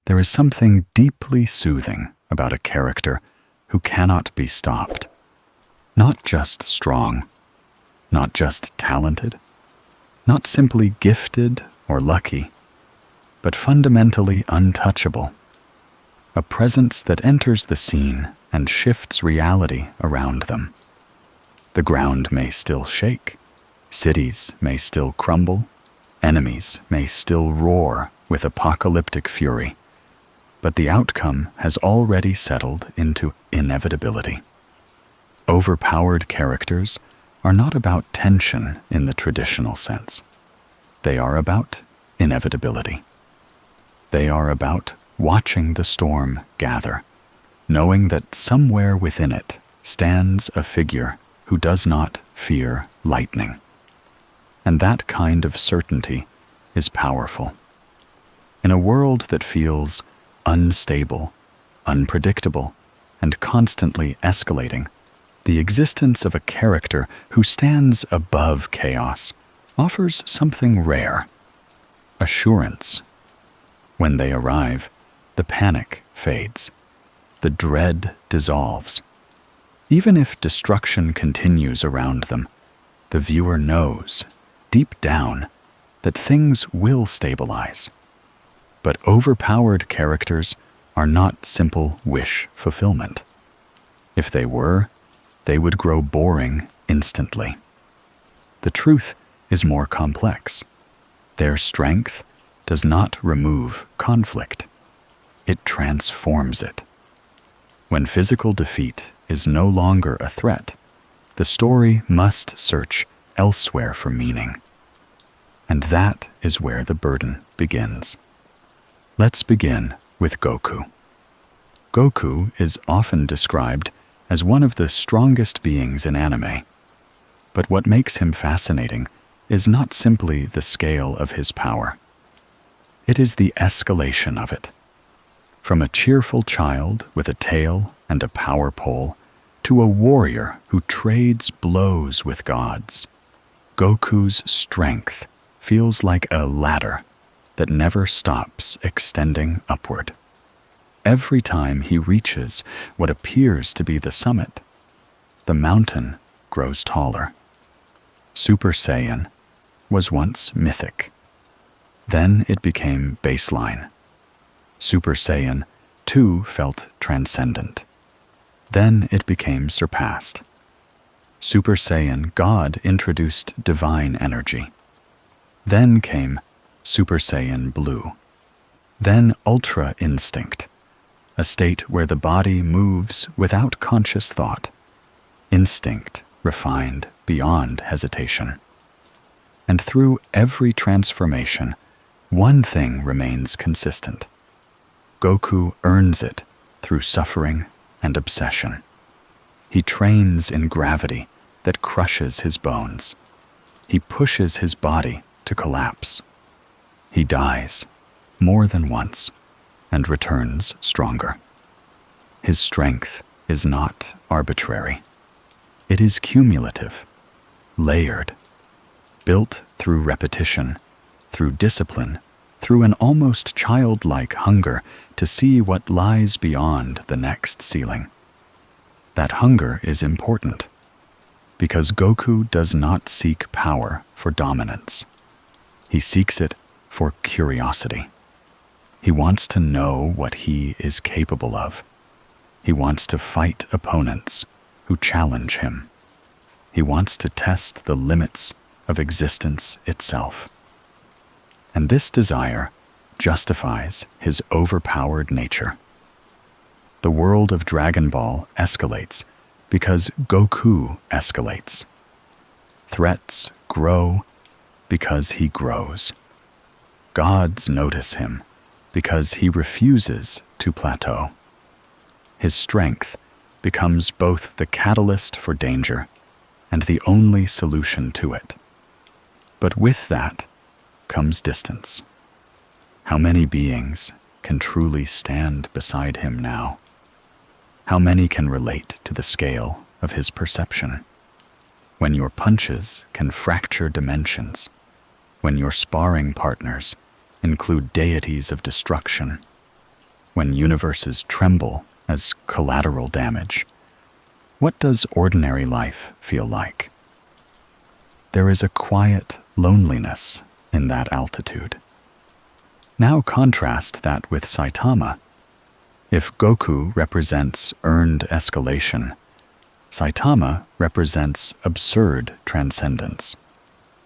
There is something deeply soothing about a character who cannot be stopped. Not just strong, not just talented, not simply gifted or lucky, but fundamentally untouchable. A presence that enters the scene and shifts reality around them. The ground may still shake, cities may still crumble, enemies may still roar with apocalyptic fury, but the outcome has already settled into inevitability. Overpowered characters are not about tension in the traditional sense. They are about inevitability. They are about watching the storm gather, knowing that somewhere within it stands a figure who does not fear lightning. And that kind of certainty is powerful. In a world that feels unstable, unpredictable, and constantly escalating, the existence of a character who stands above chaos offers something rare: assurance. When they arrive, the panic fades. The dread dissolves. Even if destruction continues around them, the viewer knows, deep down, that things will stabilize. But overpowered characters are not simple wish fulfillment. If they were, they would grow boring instantly. The truth is more complex. Their strength does not remove conflict. It transforms it. When physical defeat is no longer a threat, the story must search elsewhere for meaning. And that is where the burden begins. Let's begin with Goku. Goku is often described as one of the strongest beings in anime. But what makes him fascinating is not simply the scale of his power. It is the escalation of it. From a cheerful child with a tail and a power pole to a warrior who trades blows with gods, Goku's strength feels like a ladder that never stops extending upward. Every time he reaches what appears to be the summit, the mountain grows taller. Super Saiyan was once mythic. Then it became baseline. Super Saiyan 2 felt transcendent. Then it became surpassed. Super Saiyan God introduced divine energy. Then came Super Saiyan Blue. Then Ultra Instinct, a state where the body moves without conscious thought. Instinct refined beyond hesitation. And through every transformation, one thing remains consistent. Goku earns it through suffering and obsession. He trains in gravity that crushes his bones. He pushes his body to collapse. He dies more than once and returns stronger. His strength is not arbitrary. It is cumulative, layered, built through repetition, through discipline, through an almost childlike hunger to see what lies beyond the next ceiling. That hunger is important, because Goku does not seek power for dominance. He seeks it for curiosity. He wants to know what he is capable of. He wants to fight opponents who challenge him. He wants to test the limits of existence itself. And this desire justifies his overpowered nature. The world of Dragon Ball escalates because Goku escalates. Threats grow because he grows. Gods notice him because he refuses to plateau. His strength becomes both the catalyst for danger and the only solution to it. But with that comes distance. How many beings can truly stand beside him now? How many can relate to the scale of his perception? When your punches can fracture dimensions, when your sparring partners include deities of destruction, when universes tremble as collateral damage, what does ordinary life feel like? There is a quiet loneliness in that altitude. Now contrast that with Saitama. If Goku represents earned escalation, Saitama represents absurd transcendence.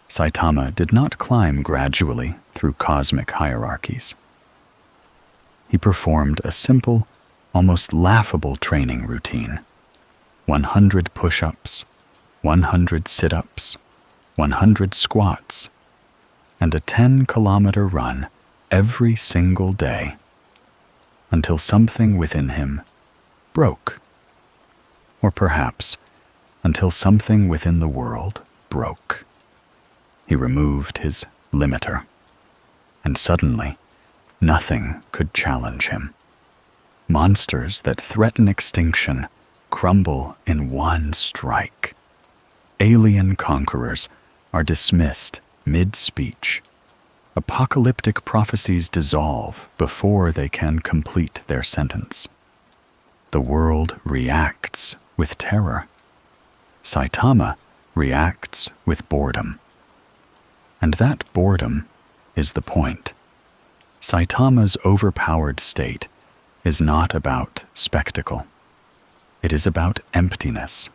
Saitama did not climb gradually through cosmic hierarchies. He performed a simple, almost laughable training routine. 100 push-ups, 100 sit-ups, 100 squats, and a 10-kilometer run every single day, until something within him broke. Or perhaps, until something within the world broke. He removed his limiter, and suddenly, nothing could challenge him. Monsters that threaten extinction crumble in one strike. Alien conquerors are dismissed mid-speech. Apocalyptic prophecies dissolve before they can complete their sentence. The world reacts with terror. Saitama reacts with boredom. And that boredom is the point. Saitama's overpowered state is not about spectacle. It is about emptiness.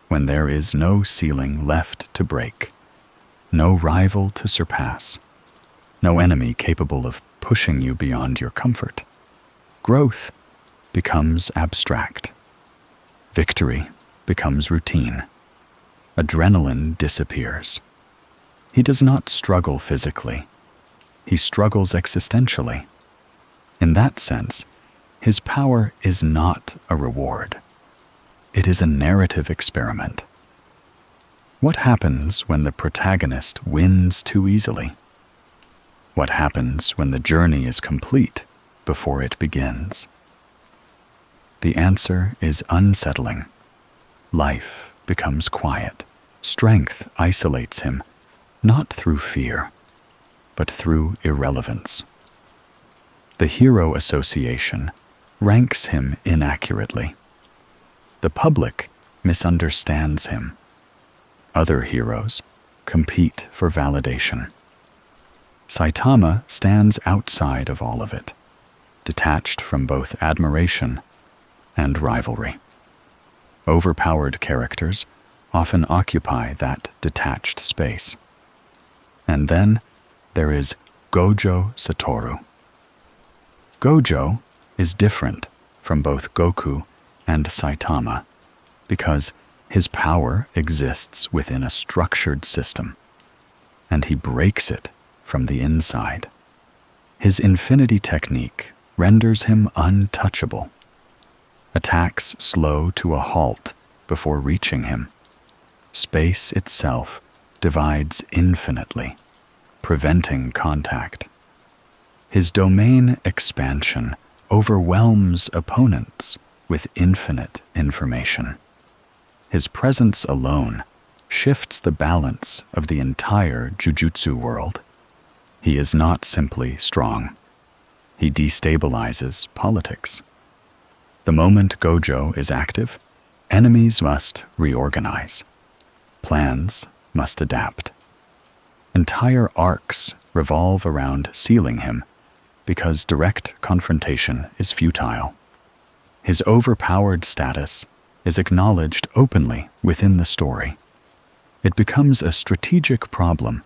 When there is no ceiling left to break, no rival to surpass, no enemy capable of pushing you beyond your comfort, growth becomes abstract. Victory becomes routine. Adrenaline disappears. He does not struggle physically. He struggles existentially. In that sense, his power is not a reward. It is a narrative experiment. What happens when the protagonist wins too easily? What happens when the journey is complete before it begins? The answer is unsettling. Life becomes quiet. Strength isolates him, not through fear, but through irrelevance. The hero association ranks him inaccurately. The public misunderstands him. Other heroes compete for validation. Saitama stands outside of all of it, detached from both admiration and rivalry. Overpowered characters often occupy that detached space. And then there is Gojo Satoru. Gojo is different from both Goku and Saitama because his power exists within a structured system, and he breaks it from the inside. His infinity technique renders him untouchable. Attacks slow to a halt before reaching him. Space itself divides infinitely, preventing contact. His domain expansion overwhelms opponents with infinite information. His presence alone shifts the balance of the entire jujutsu world. He is not simply strong. He destabilizes politics. The moment Gojo is active, enemies must reorganize. Plans must adapt. Entire arcs revolve around sealing him because direct confrontation is futile. His overpowered status is acknowledged openly within the story. It becomes a strategic problem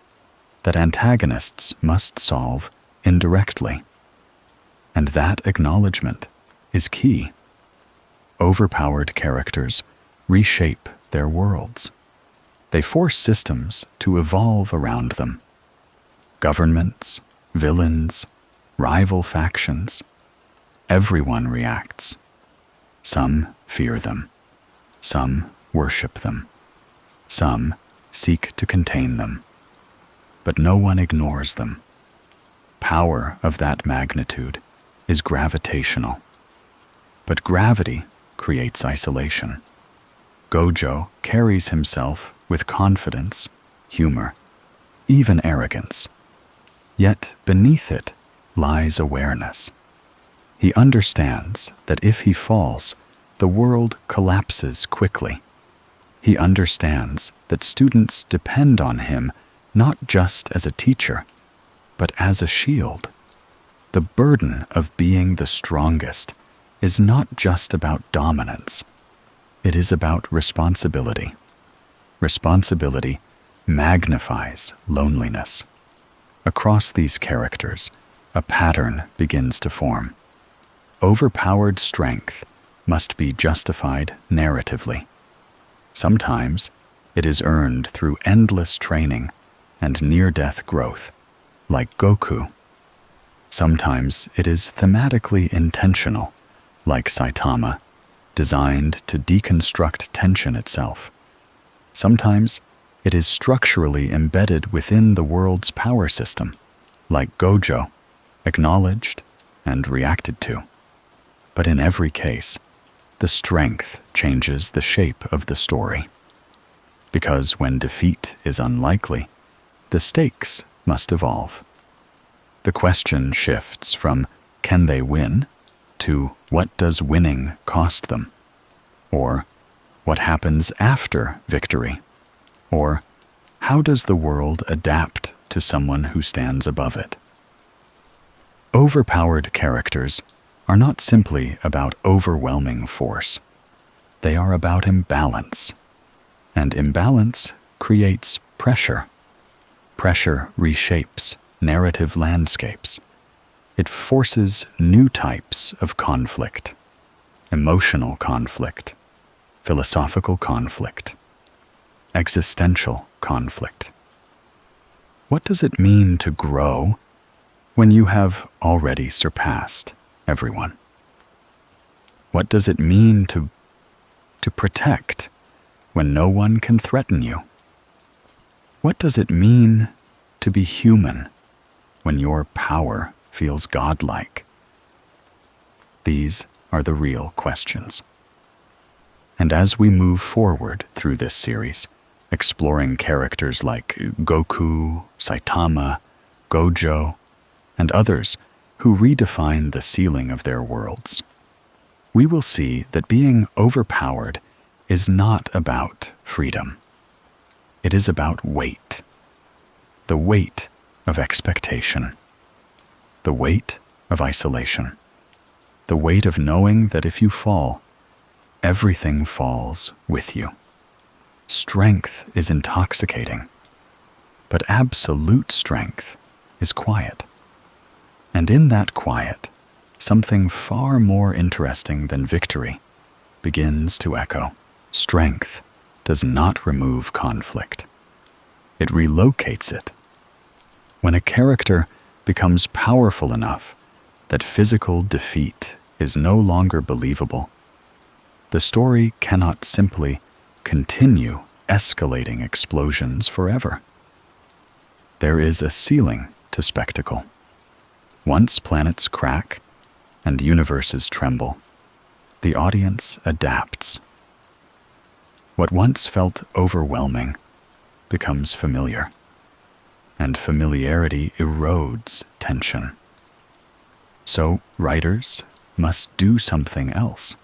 that antagonists must solve indirectly. And that acknowledgement is key. Overpowered characters reshape their worlds. They force systems to evolve around them. Governments, villains, rival factions. Everyone reacts. Some fear them. Some worship them. Some seek to contain them. But no one ignores them. Power of that magnitude is gravitational. But gravity creates isolation. Gojo carries himself with confidence, humor, even arrogance. Yet beneath it lies awareness. He understands that if he falls, the world collapses quickly. He understands that students depend on him not just as a teacher, but as a shield. The burden of being the strongest is not just about dominance. It is about responsibility. Responsibility magnifies loneliness. Across these characters, a pattern begins to form. Overpowered strength must be justified narratively. Sometimes it is earned through endless training and near-death growth, like Goku. Sometimes it is thematically intentional, like Saitama, designed to deconstruct tension itself. Sometimes it is structurally embedded within the world's power system, like Gojo, acknowledged and reacted to. But in every case, the strength changes the shape of the story. Because when defeat is unlikely, the stakes must evolve. The question shifts from can they win to what does winning cost them? Or what happens after victory? Or how does the world adapt to someone who stands above it? Overpowered characters are not simply about overwhelming force. They are about imbalance. And imbalance creates pressure. Pressure reshapes narrative landscapes. It forces new types of conflict. Emotional conflict, philosophical conflict, existential conflict. What does it mean to grow when you have already surpassed everyone? What does it mean to protect when no one can threaten you? What does it mean to be human when your power feels godlike? These are the real questions. And as we move forward through this series, exploring characters like Goku, Saitama, Gojo, and others who redefine the ceiling of their worlds, we will see that being overpowered is not about freedom. It is about weight. The weight of expectation. The weight of isolation. The weight of knowing that if you fall, everything falls with you. Strength is intoxicating, but absolute strength is quiet. And in that quiet, something far more interesting than victory begins to echo. Strength does not remove conflict. It relocates it. When a character becomes powerful enough that physical defeat is no longer believable, the story cannot simply continue escalating explosions forever. There is a ceiling to spectacle. Once planets crack and universes tremble, the audience adapts. What once felt overwhelming becomes familiar, and familiarity erodes tension. So writers must do something else.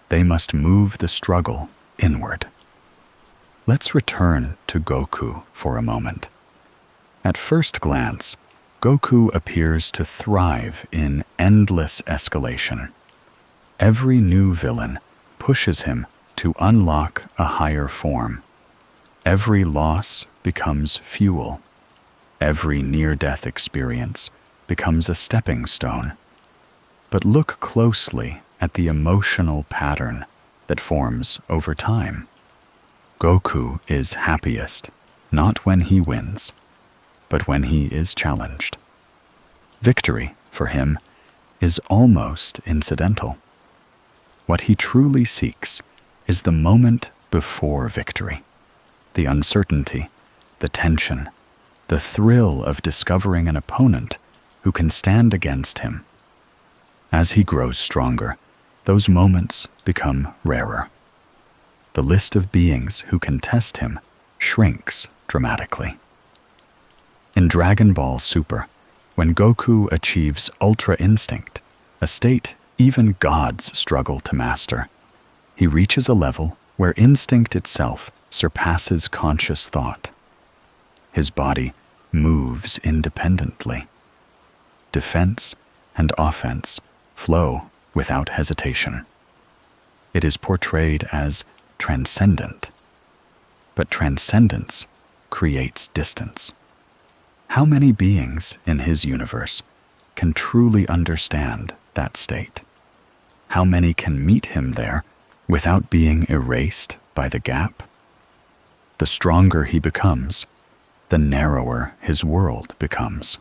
They must move the struggle inward. Let's return to Goku for a moment. At first glance, Goku appears to thrive in endless escalation. Every new villain pushes him to unlock a higher form. Every loss becomes fuel. Every near-death experience becomes a stepping stone. But look closely at the emotional pattern that forms over time. Goku is happiest, not when he wins, but when he is challenged. Victory, for him, is almost incidental. What he truly seeks is the moment before victory, the uncertainty, the tension, the thrill of discovering an opponent who can stand against him. As he grows stronger, those moments become rarer. The list of beings who can test him shrinks dramatically. In Dragon Ball Super, when Goku achieves Ultra Instinct, a state even gods struggle to master. He reaches a level where instinct itself surpasses conscious thought. His body moves independently. Defense and offense flow without hesitation. It is portrayed as transcendent. But transcendence creates distance. How many beings in his universe can truly understand that state? How many can meet him there without being erased by the gap? The stronger he becomes, the narrower his world becomes.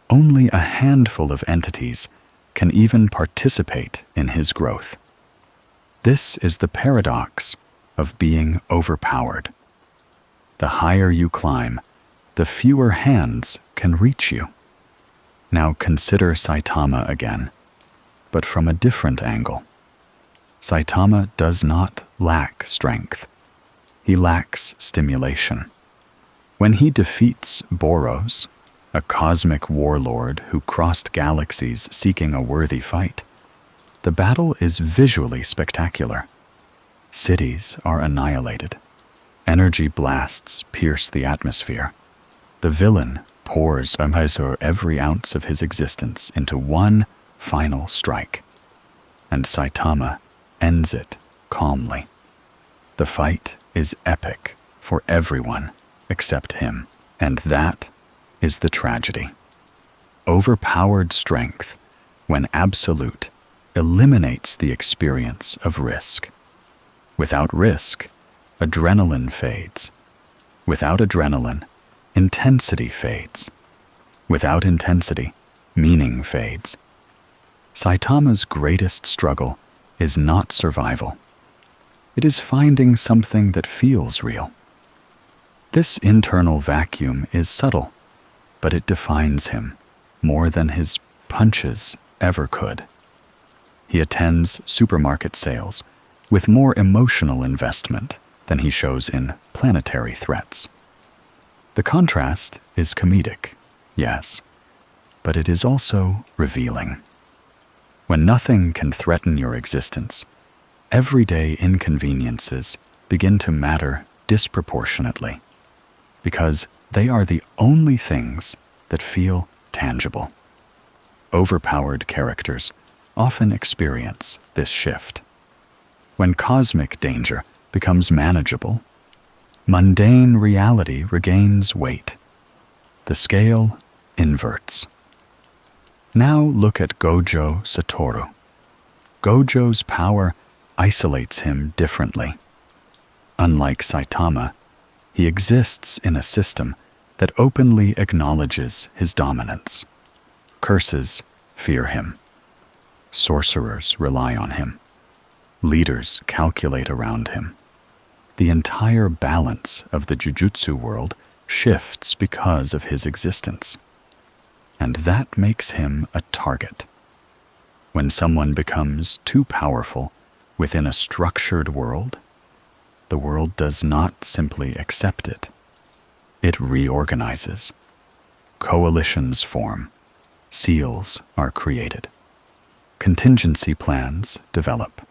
Only a handful of entities can even participate in his growth. This is the paradox of being overpowered. The higher you climb, the fewer hands can reach you. Now consider Saitama again, but from a different angle. Saitama does not lack strength. He lacks stimulation. When he defeats Boros, a cosmic warlord who crossed galaxies seeking a worthy fight, the battle is visually spectacular. Cities are annihilated. Energy blasts pierce the atmosphere. The villain pours every ounce of his existence into one final strike, and Saitama ends it calmly. The fight is epic for everyone except him, and that is the tragedy. Overpowered strength, when absolute, eliminates the experience of risk. Without risk, adrenaline fades. Without adrenaline, intensity fades. Without intensity, meaning fades. Saitama's greatest struggle is not survival. It is finding something that feels real. This internal vacuum is subtle, but it defines him more than his punches ever could. He attends supermarket sales with more emotional investment than he shows in planetary threats. The contrast is comedic, yes, but it is also revealing. When nothing can threaten your existence, everyday inconveniences begin to matter disproportionately, because they are the only things that feel tangible. Overpowered characters often experience this shift. When cosmic danger becomes manageable, mundane reality regains weight. The scale inverts. Now look at Gojo Satoru. Gojo's power isolates him differently. Unlike Saitama, he exists in a system that openly acknowledges his dominance. Curses fear him. Sorcerers rely on him. Leaders calculate around him. The entire balance of the jujutsu world shifts because of his existence. And that makes him a target. When someone becomes too powerful within a structured world, the world does not simply accept it. It reorganizes. Coalitions form. Seals are created. Contingency plans develop.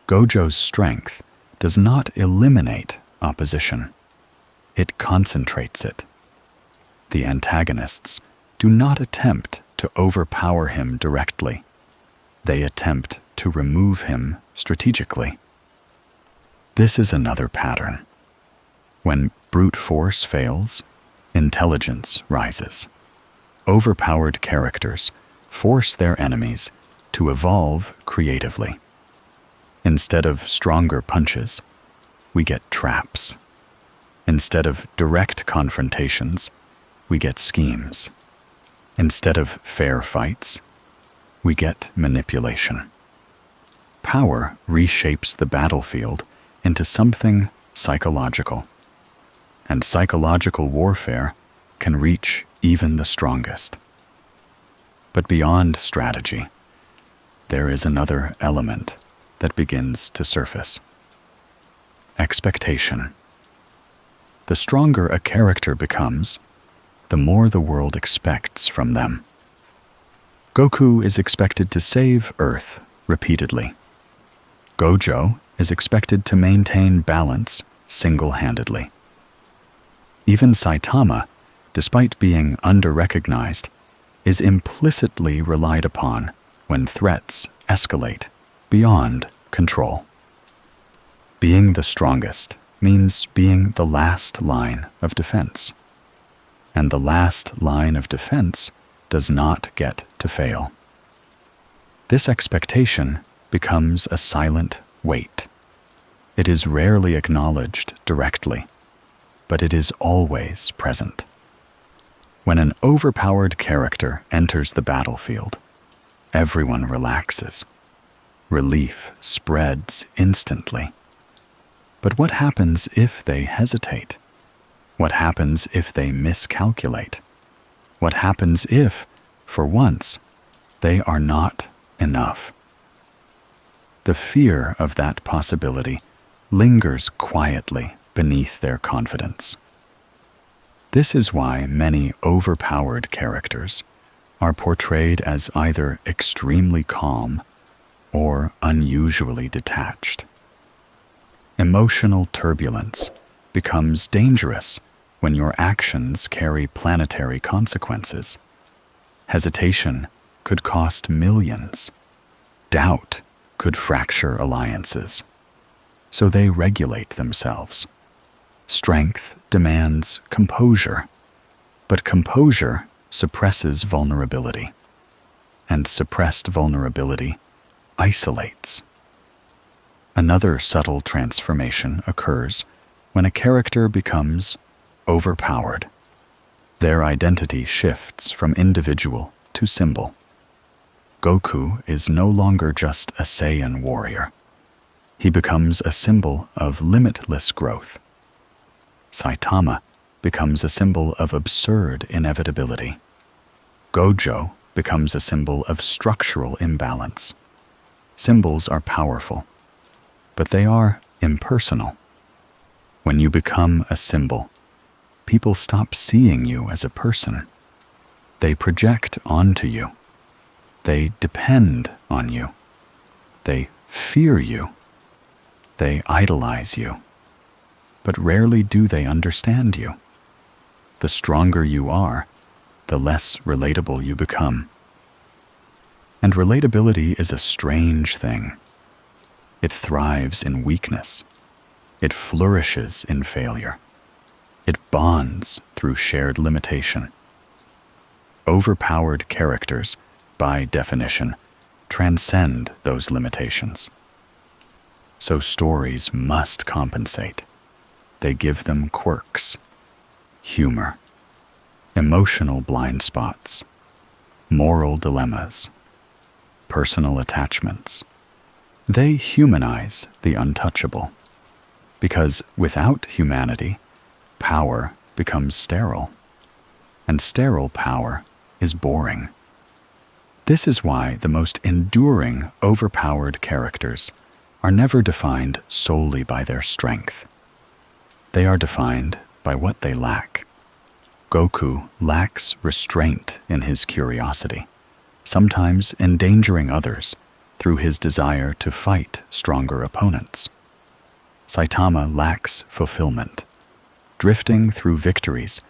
Gojo's strength does not eliminate opposition. It concentrates it. The antagonists do not attempt to overpower him directly. They attempt to remove him strategically. This is another pattern. When brute force fails, intelligence rises. Overpowered characters force their enemies to evolve creatively. Instead of stronger punches, we get traps. Instead of direct confrontations, we get schemes. Instead of fair fights, we get manipulation. Power reshapes the battlefield into something psychological. And psychological warfare can reach even the strongest. But beyond strategy, there is another element that begins to surface. Expectation. The stronger a character becomes, the more the world expects from them. Goku is expected to save Earth repeatedly. Gojo is expected to maintain balance single-handedly. Even Saitama, despite being under-recognized, is implicitly relied upon when threats escalate beyond control. Being the strongest means being the last line of defense. And the last line of defense does not get to fail. This expectation becomes a silent weight. It is rarely acknowledged directly, but it is always present. When an overpowered character enters the battlefield, everyone relaxes. Relief spreads instantly. But what happens if they hesitate? What happens if they miscalculate? What happens if, for once, they are not enough? The fear of that possibility lingers quietly beneath their confidence. This is why many overpowered characters are portrayed as either extremely calm or unusually detached. Emotional turbulence becomes dangerous when your actions carry planetary consequences. Hesitation could cost millions. Doubt could fracture alliances. So they regulate themselves. Strength demands composure, but composure suppresses vulnerability, and suppressed vulnerability isolates. Another subtle transformation occurs when a character becomes overpowered. Their identity shifts from individual to symbol. Goku is no longer just a Saiyan warrior. He becomes a symbol of limitless growth. Saitama becomes a symbol of absurd inevitability. Gojo becomes a symbol of structural imbalance. Symbols are powerful, but they are impersonal. When you become a symbol, people stop seeing you as a person. They project onto you. They depend on you. They fear you. They idolize you. But rarely do they understand you. The stronger you are, the less relatable you become. And relatability is a strange thing. It thrives in weakness. It flourishes in failure. It bonds through shared limitation. Overpowered characters, by definition, transcend those limitations. So stories must compensate. They give them quirks, humor, emotional blind spots, moral dilemmas, personal attachments. They humanize the untouchable, because without humanity, power becomes sterile, and sterile power is boring. This is why the most enduring overpowered characters are never defined solely by their strength. They are defined by what they lack. Goku lacks restraint in his curiosity, sometimes endangering others through his desire to fight stronger opponents. Saitama lacks fulfillment, drifting through victories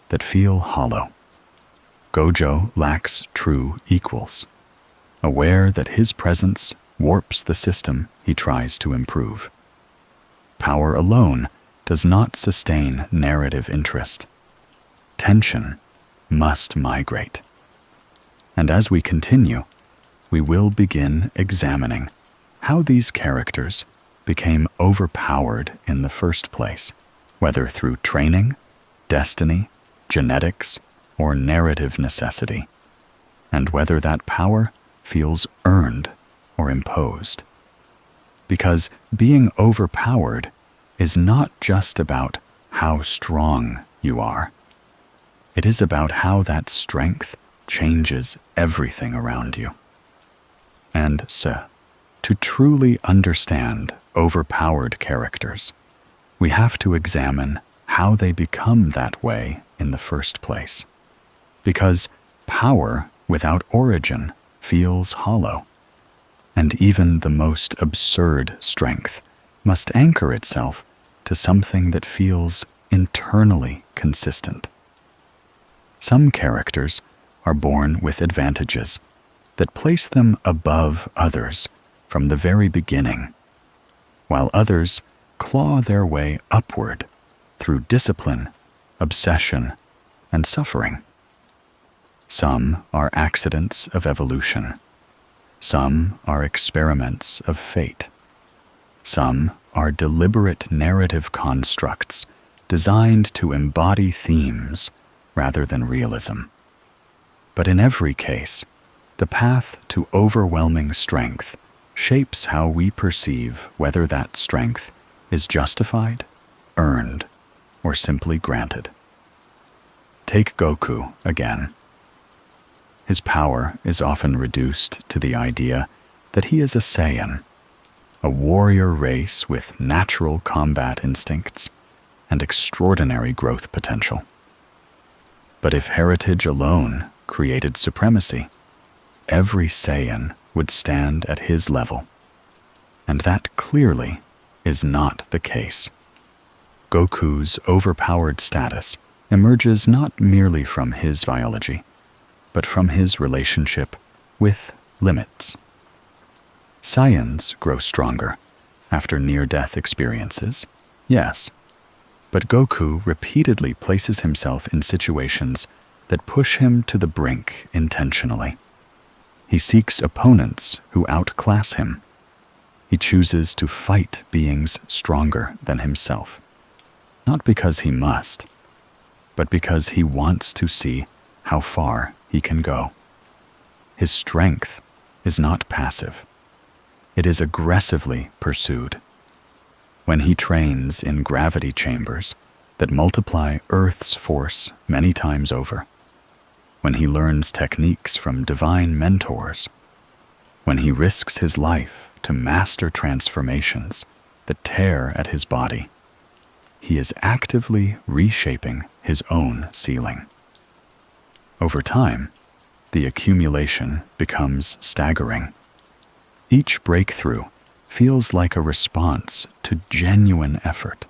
that feel hollow. Gojo lacks true equals, aware that his presence warps the system he tries to improve. Power alone does not sustain narrative interest. Tension must migrate. And as we continue, we will begin examining how these characters became overpowered in the first place, whether through training, destiny, genetics, or narrative necessity, and whether that power feels earned or imposed. Because being overpowered is not just about how strong you are. It is about how that strength changes everything around you. And so, to truly understand overpowered characters, we have to examine how they become that way in the first place. Because power without origin feels hollow, and even the most absurd strength must anchor itself to something that feels internally consistent. Some characters are born with advantages that place them above others from the very beginning, while others claw their way upward through discipline, obsession, and suffering. Some are accidents of evolution. Some are experiments of fate. Some are deliberate narrative constructs designed to embody themes rather than realism. But in every case, the path to overwhelming strength shapes how we perceive whether that strength is justified, earned, or simply granted. Take Goku again. His power is often reduced to the idea that he is a Saiyan, a warrior race with natural combat instincts and extraordinary growth potential. But if heritage alone created supremacy, every Saiyan would stand at his level. And that clearly is not the case. Goku's overpowered status emerges not merely from his biology, but from his relationship with limits. Saiyans grow stronger after near-death experiences, yes, but Goku repeatedly places himself in situations that push him to the brink intentionally. He seeks opponents who outclass him. He chooses to fight beings stronger than himself, not because he must, but because he wants to see how far he can go. His strength is not passive. It is aggressively pursued. When he trains in gravity chambers that multiply Earth's force many times over, when he learns techniques from divine mentors, when he risks his life to master transformations that tear at his body, he is actively reshaping his own ceiling. Over time, the accumulation becomes staggering. Each breakthrough feels like a response to genuine effort.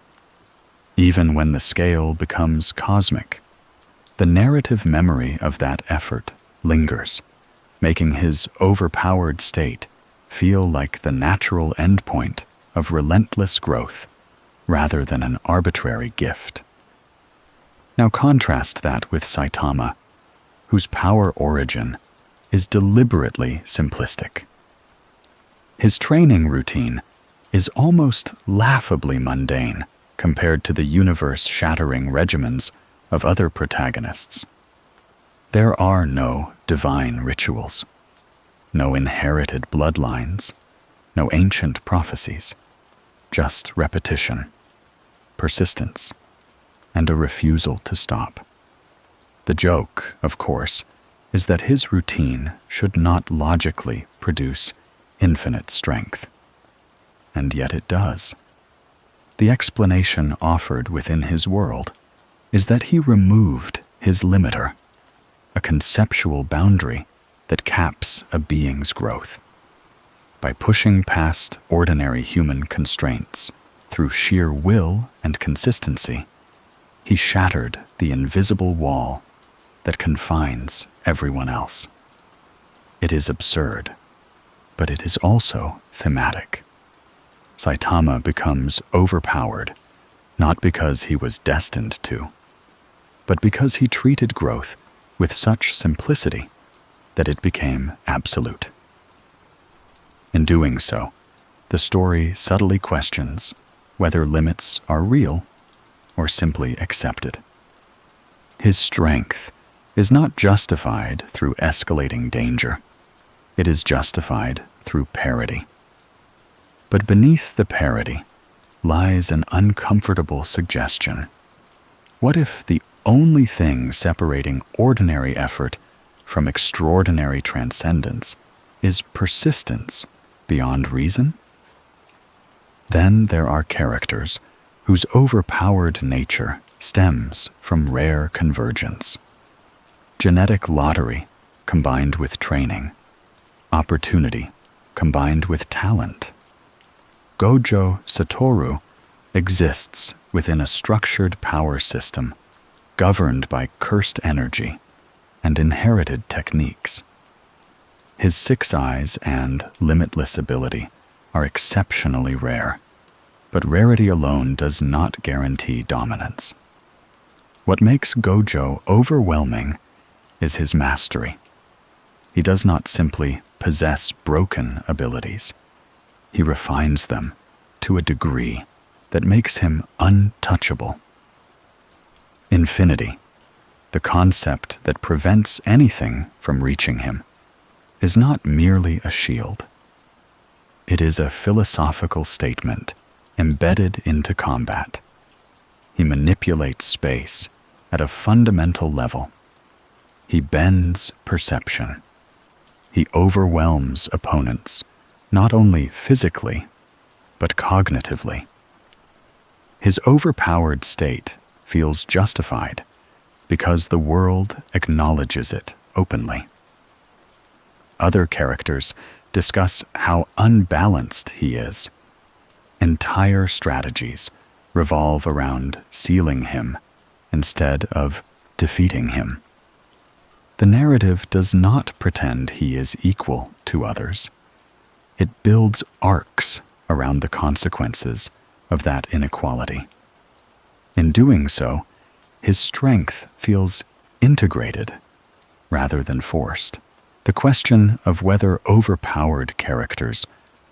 Even when the scale becomes cosmic, the narrative memory of that effort lingers, making his overpowered state feel like the natural endpoint of relentless growth rather than an arbitrary gift. Now contrast that with Saitama, whose power origin is deliberately simplistic. His training routine is almost laughably mundane compared to the universe-shattering regimens of other protagonists. There are no divine rituals, no inherited bloodlines, no ancient prophecies, just repetition, persistence, and a refusal to stop. The joke, of course, is that his routine should not logically produce infinite strength. And yet it does. The explanation offered within his world is that he removed his limiter, a conceptual boundary that caps a being's growth. By pushing past ordinary human constraints through sheer will and consistency, he shattered the invisible wall that confines everyone else. It is absurd, but it is also thematic. Saitama becomes overpowered, not because he was destined to, but because he treated growth with such simplicity that it became absolute. In doing so, the story subtly questions whether limits are real or simply accepted. His strength is not justified through escalating danger. It is justified through parity. But beneath the parity lies an uncomfortable suggestion. What if the only thing separating ordinary effort from extraordinary transcendence is persistence beyond reason? Then there are characters whose overpowered nature stems from rare convergence. Genetic lottery combined with training, opportunity combined with talent. Gojo Satoru exists within a structured power system governed by cursed energy and inherited techniques. His 6 eyes and limitless ability are exceptionally rare, but rarity alone does not guarantee dominance. What makes Gojo overwhelming is his mastery. He does not simply possess broken abilities. He refines them to a degree that makes him untouchable. Infinity, the concept that prevents anything from reaching him, is not merely a shield. It is a philosophical statement embedded into combat. He manipulates space at a fundamental level. He bends perception. He overwhelms opponents, not only physically, but cognitively. His overpowered state feels justified because the world acknowledges it openly. Other characters discuss how unbalanced he is. Entire strategies revolve around sealing him instead of defeating him. The narrative does not pretend he is equal to others. It builds arcs around the consequences of that inequality. In doing so, his strength feels integrated rather than forced. The question of whether overpowered characters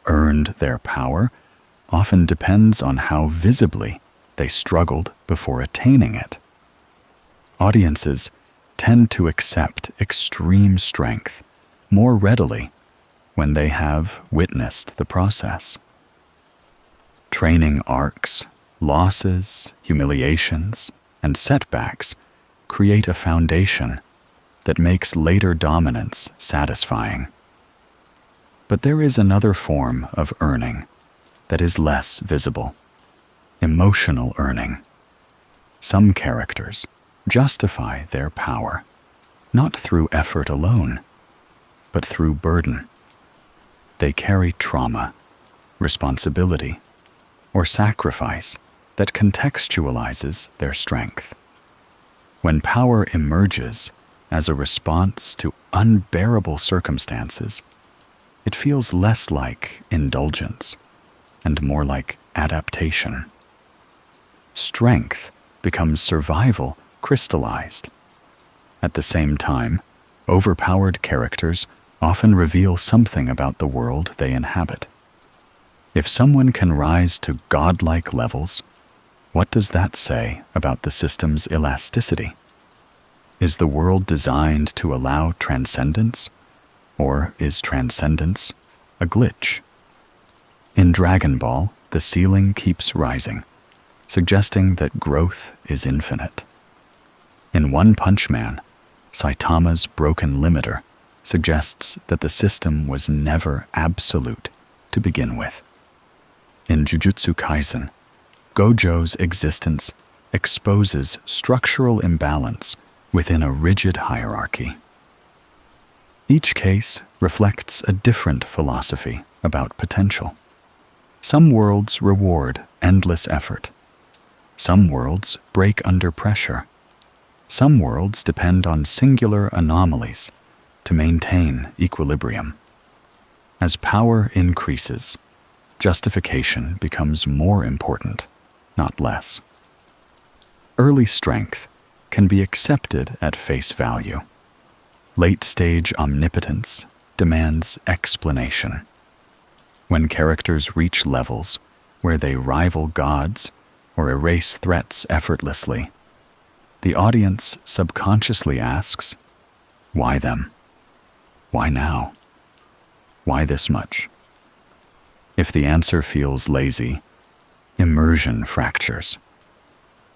earned their power often depends on how visibly they struggled before attaining it. Audiences tend to accept extreme strength more readily when they have witnessed the process. Training arcs, losses, humiliations, and setbacks create a foundation that makes later dominance satisfying. But there is another form of earning that is less visible: emotional earning. Some characters justify their power not through effort alone, but through burden. They carry trauma, responsibility, or sacrifice that contextualizes their strength. When power emerges as a response to unbearable circumstances, it feels less like indulgence and more like adaptation. Strength becomes survival crystallized. At the same time, overpowered characters often reveal something about the world they inhabit. If someone can rise to godlike levels, what does that say about the system's elasticity? Is the world designed to allow transcendence, or is transcendence a glitch? In Dragon Ball, the ceiling keeps rising, suggesting that growth is infinite. In One Punch Man, Saitama's broken limiter suggests that the system was never absolute to begin with. In Jujutsu Kaisen, Gojo's existence exposes structural imbalance within a rigid hierarchy. Each case reflects a different philosophy about potential. Some worlds reward endless effort. Some worlds break under pressure. Some worlds depend on singular anomalies to maintain equilibrium. As power increases, justification becomes more important, not less. Early strength can be accepted at face value. Late-stage omnipotence demands explanation. When characters reach levels where they rival gods or erase threats effortlessly, the audience subconsciously asks, why them? Why now? Why this much? If the answer feels lazy, immersion fractures.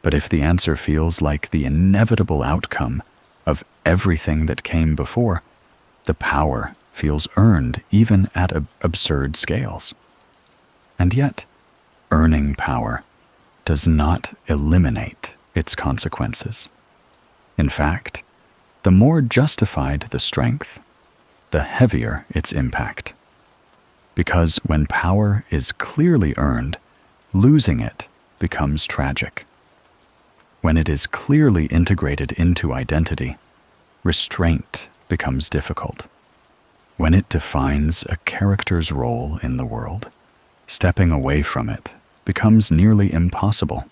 But if the answer feels like the inevitable outcome of everything that came before, the power feels earned even at absurd scales. And yet, earning power does not eliminate its consequences. In fact, the more justified the strength, the heavier its impact. Because when power is clearly earned, losing it becomes tragic. When it is clearly integrated into identity, restraint becomes difficult. When it defines a character's role in the world, stepping away from it becomes nearly impossible.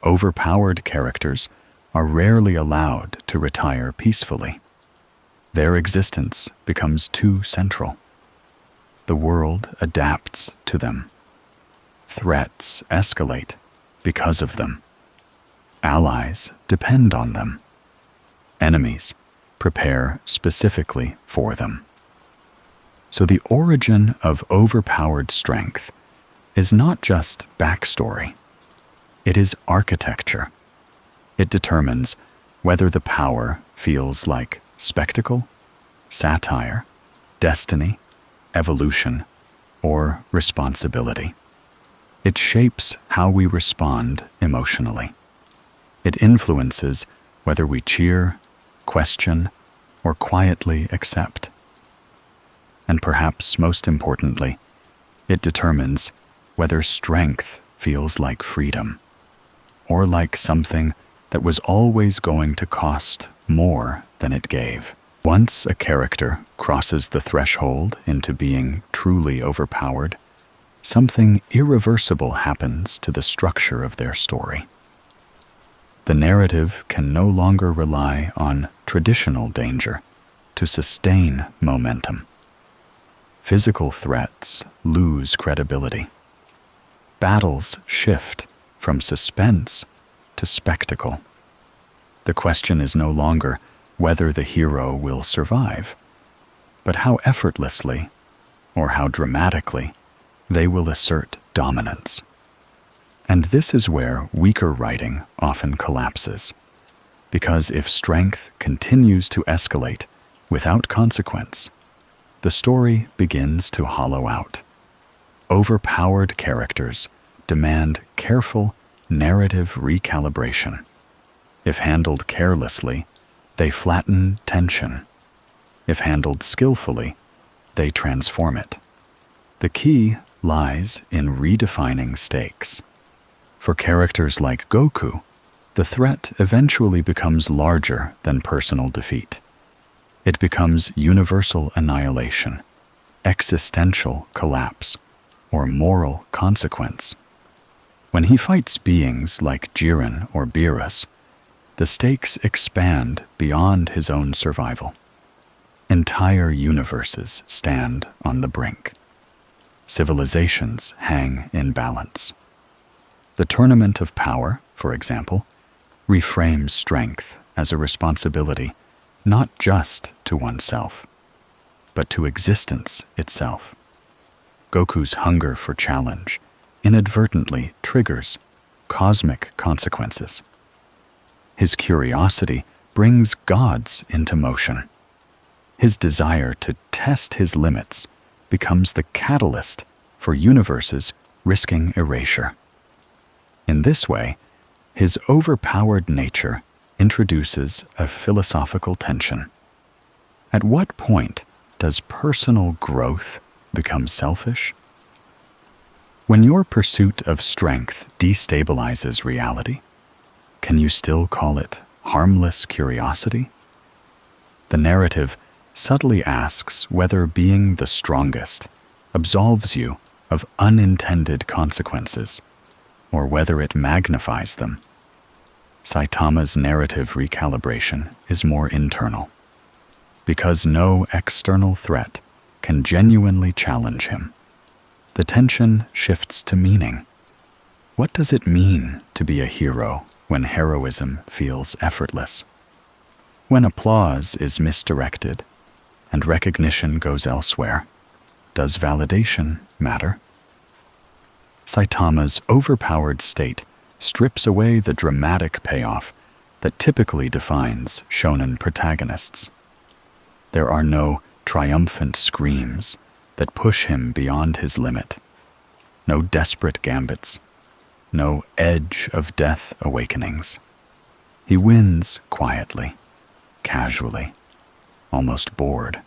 Overpowered characters are rarely allowed to retire peacefully. Their existence becomes too central. The world adapts to them. Threats escalate because of them. Allies depend on them. Enemies prepare specifically for them. So the origin of overpowered strength is not just backstory. It is architecture. It determines whether the power feels like spectacle, satire, destiny, evolution, or responsibility. It shapes how we respond emotionally. It influences whether we cheer, question, or quietly accept. And perhaps most importantly, it determines whether strength feels like freedom, or like something that was always going to cost more than it gave. Once a character crosses the threshold into being truly overpowered, something irreversible happens to the structure of their story. The narrative can no longer rely on traditional danger to sustain momentum. Physical threats lose credibility. Battles shift from suspense to spectacle. The question is no longer whether the hero will survive, but how effortlessly or how dramatically they will assert dominance. And this is where weaker writing often collapses, because if strength continues to escalate without consequence, the story begins to hollow out. Overpowered characters demand careful narrative recalibration. If handled carelessly, they flatten tension. If handled skillfully, they transform it. The key lies in redefining stakes. For characters like Goku, the threat eventually becomes larger than personal defeat. It becomes universal annihilation, existential collapse, or moral consequence. When he fights beings like Jiren or Beerus, the stakes expand beyond his own survival. Entire universes stand on the brink. Civilizations hang in balance. The Tournament of Power, for example, reframes strength as a responsibility not just to oneself, but to existence itself. Goku's hunger for challenge inadvertently triggers cosmic consequences. His curiosity brings gods into motion. His desire to test his limits becomes the catalyst for universes risking erasure. In this way, his overpowered nature introduces a philosophical tension. At what point does personal growth become selfish? When your pursuit of strength destabilizes reality, can you still call it harmless curiosity? The narrative subtly asks whether being the strongest absolves you of unintended consequences, or whether it magnifies them. Saitama's narrative recalibration is more internal, because no external threat can genuinely challenge him. The tension shifts to meaning. What does it mean to be a hero when heroism feels effortless? When applause is misdirected and recognition goes elsewhere, does validation matter? Saitama's overpowered state strips away the dramatic payoff that typically defines shonen protagonists. There are no triumphant screams that push him beyond his limit, no desperate gambits, no edge of death awakenings. He wins quietly, casually, almost bored.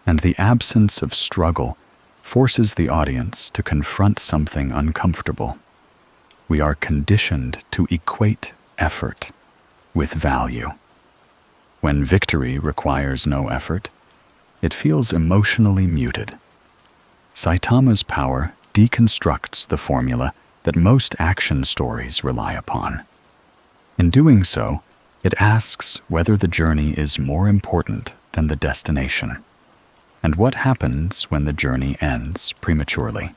And the absence of struggle forces the audience to confront something uncomfortable. We are conditioned to equate effort with value. When victory requires no effort, it feels emotionally muted. Saitama's power deconstructs the formula that most action stories rely upon. In doing so, it asks whether the journey is more important than the destination, and what happens when the journey ends prematurely.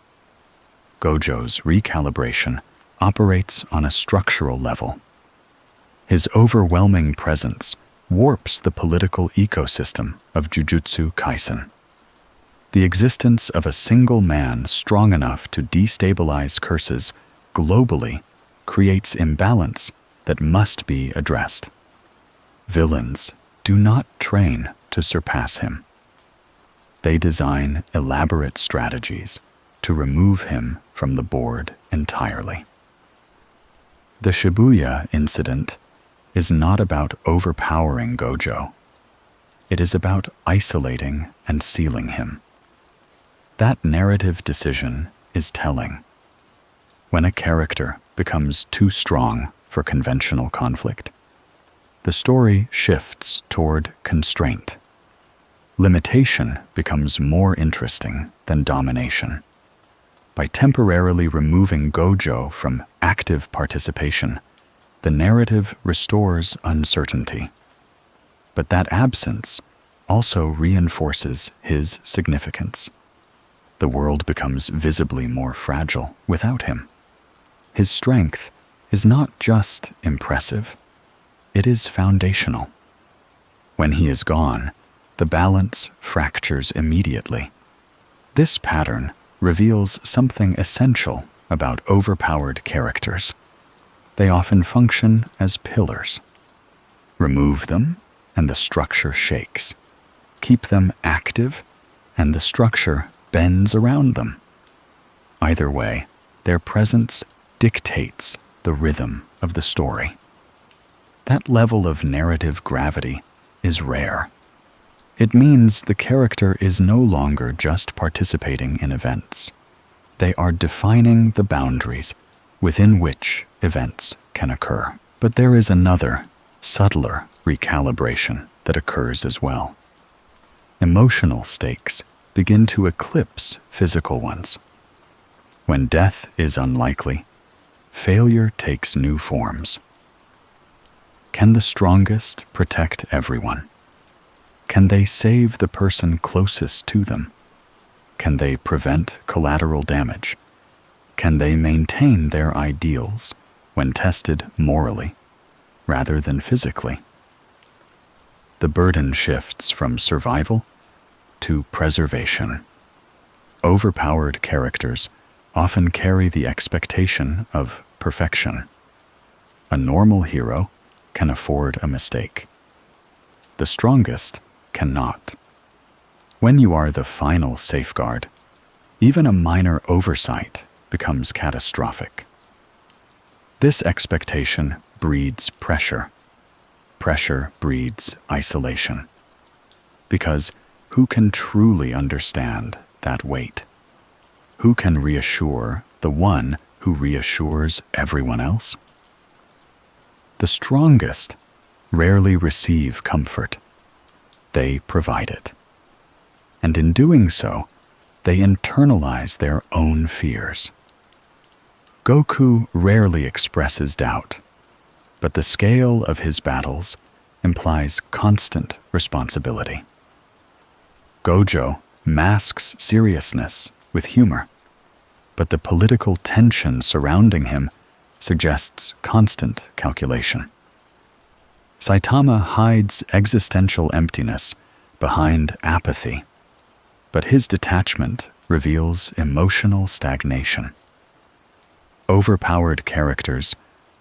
Gojo's recalibration operates on a structural level. His overwhelming presence warps the political ecosystem of Jujutsu Kaisen. The existence of a single man strong enough to destabilize curses globally creates imbalance that must be addressed. Villains do not train to surpass him. They design elaborate strategies to remove him from the board entirely. The Shibuya incident is not about overpowering Gojo. It is about isolating and sealing him. That narrative decision is telling. When a character becomes too strong for conventional conflict, the story shifts toward constraint. Limitation becomes more interesting than domination. By temporarily removing Gojo from active participation, the narrative restores uncertainty. But that absence also reinforces his significance. The world becomes visibly more fragile without him. His strength is not just impressive, it is foundational. When he is gone, the balance fractures immediately. This pattern reveals something essential about overpowered characters. They often function as pillars. Remove them, and the structure shakes. Keep them active, and the structure bends around them. Either way, their presence dictates the rhythm of the story. That level of narrative gravity is rare. It means the character is no longer just participating in events. They are defining the boundaries within which events can occur. But there is another, subtler recalibration that occurs as well. Emotional stakes begin to eclipse physical ones. When death is unlikely, failure takes new forms. Can the strongest protect everyone? Can they save the person closest to them? Can they prevent collateral damage? Can they maintain their ideals when tested morally rather than physically? The burden shifts from survival to preservation. Overpowered characters often carry the expectation of perfection. A normal hero can afford a mistake. The strongest cannot. When you are the final safeguard, even a minor oversight becomes catastrophic. This expectation breeds pressure. Pressure breeds isolation. Because who can truly understand that weight? Who can reassure the one who reassures everyone else? The strongest rarely receive comfort. They provide it. And in doing so, they internalize their own fears. Goku rarely expresses doubt, but the scale of his battles implies constant responsibility. Gojo masks seriousness with humor, but the political tension surrounding him suggests constant calculation. Saitama hides existential emptiness behind apathy, but his detachment reveals emotional stagnation. Overpowered characters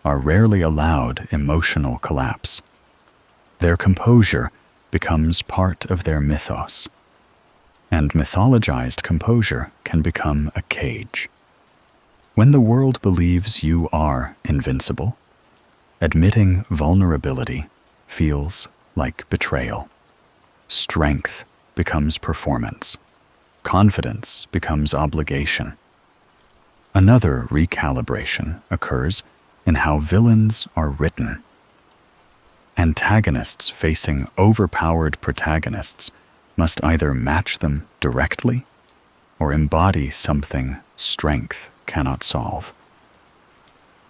are rarely allowed emotional collapse. Their composure becomes part of their mythos, and mythologized composure can become a cage. When the world believes you are invincible, admitting vulnerability feels like betrayal. Strength becomes performance. Confidence becomes obligation. Another recalibration occurs in how villains are written. Antagonists facing overpowered protagonists must either match them directly or embody something strength cannot solve.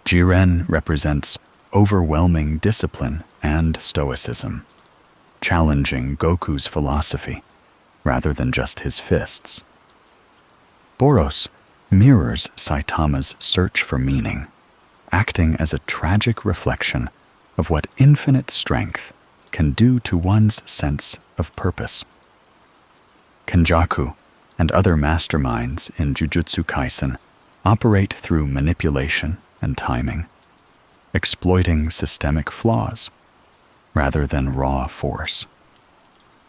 Jiren represents overwhelming discipline and stoicism, challenging Goku's philosophy rather than just his fists. Boros mirrors Saitama's search for meaning, acting as a tragic reflection of what infinite strength can do to one's sense of purpose. Kenjaku and other masterminds in Jujutsu Kaisen operate through manipulation and timing, exploiting systemic flaws rather than raw force.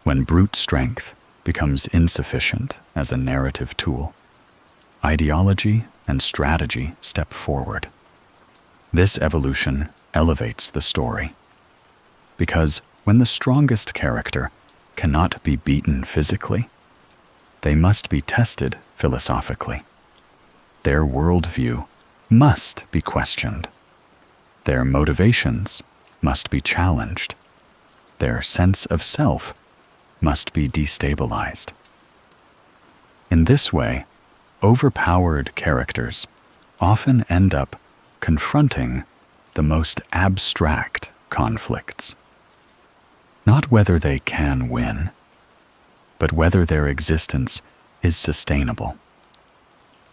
When brute strength becomes insufficient as a narrative tool, ideology and strategy step forward. This evolution elevates the story, because when the strongest character cannot be beaten physically, they must be tested philosophically. Their worldview must be questioned. Their motivations must be challenged. Their sense of self must be destabilized. In this way, overpowered characters often end up confronting the most abstract conflicts. Not whether they can win, but whether their existence is sustainable.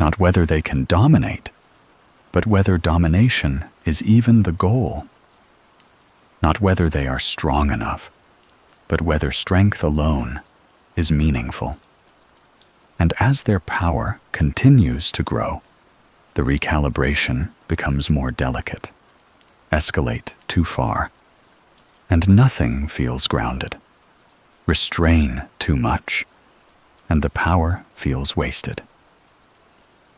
Not whether they can dominate, but whether domination is even the goal. Not whether they are strong enough, but whether strength alone is meaningful. And as their power continues to grow, the recalibration becomes more delicate. Escalate too far, and nothing feels grounded. Restrain too much, and the power feels wasted.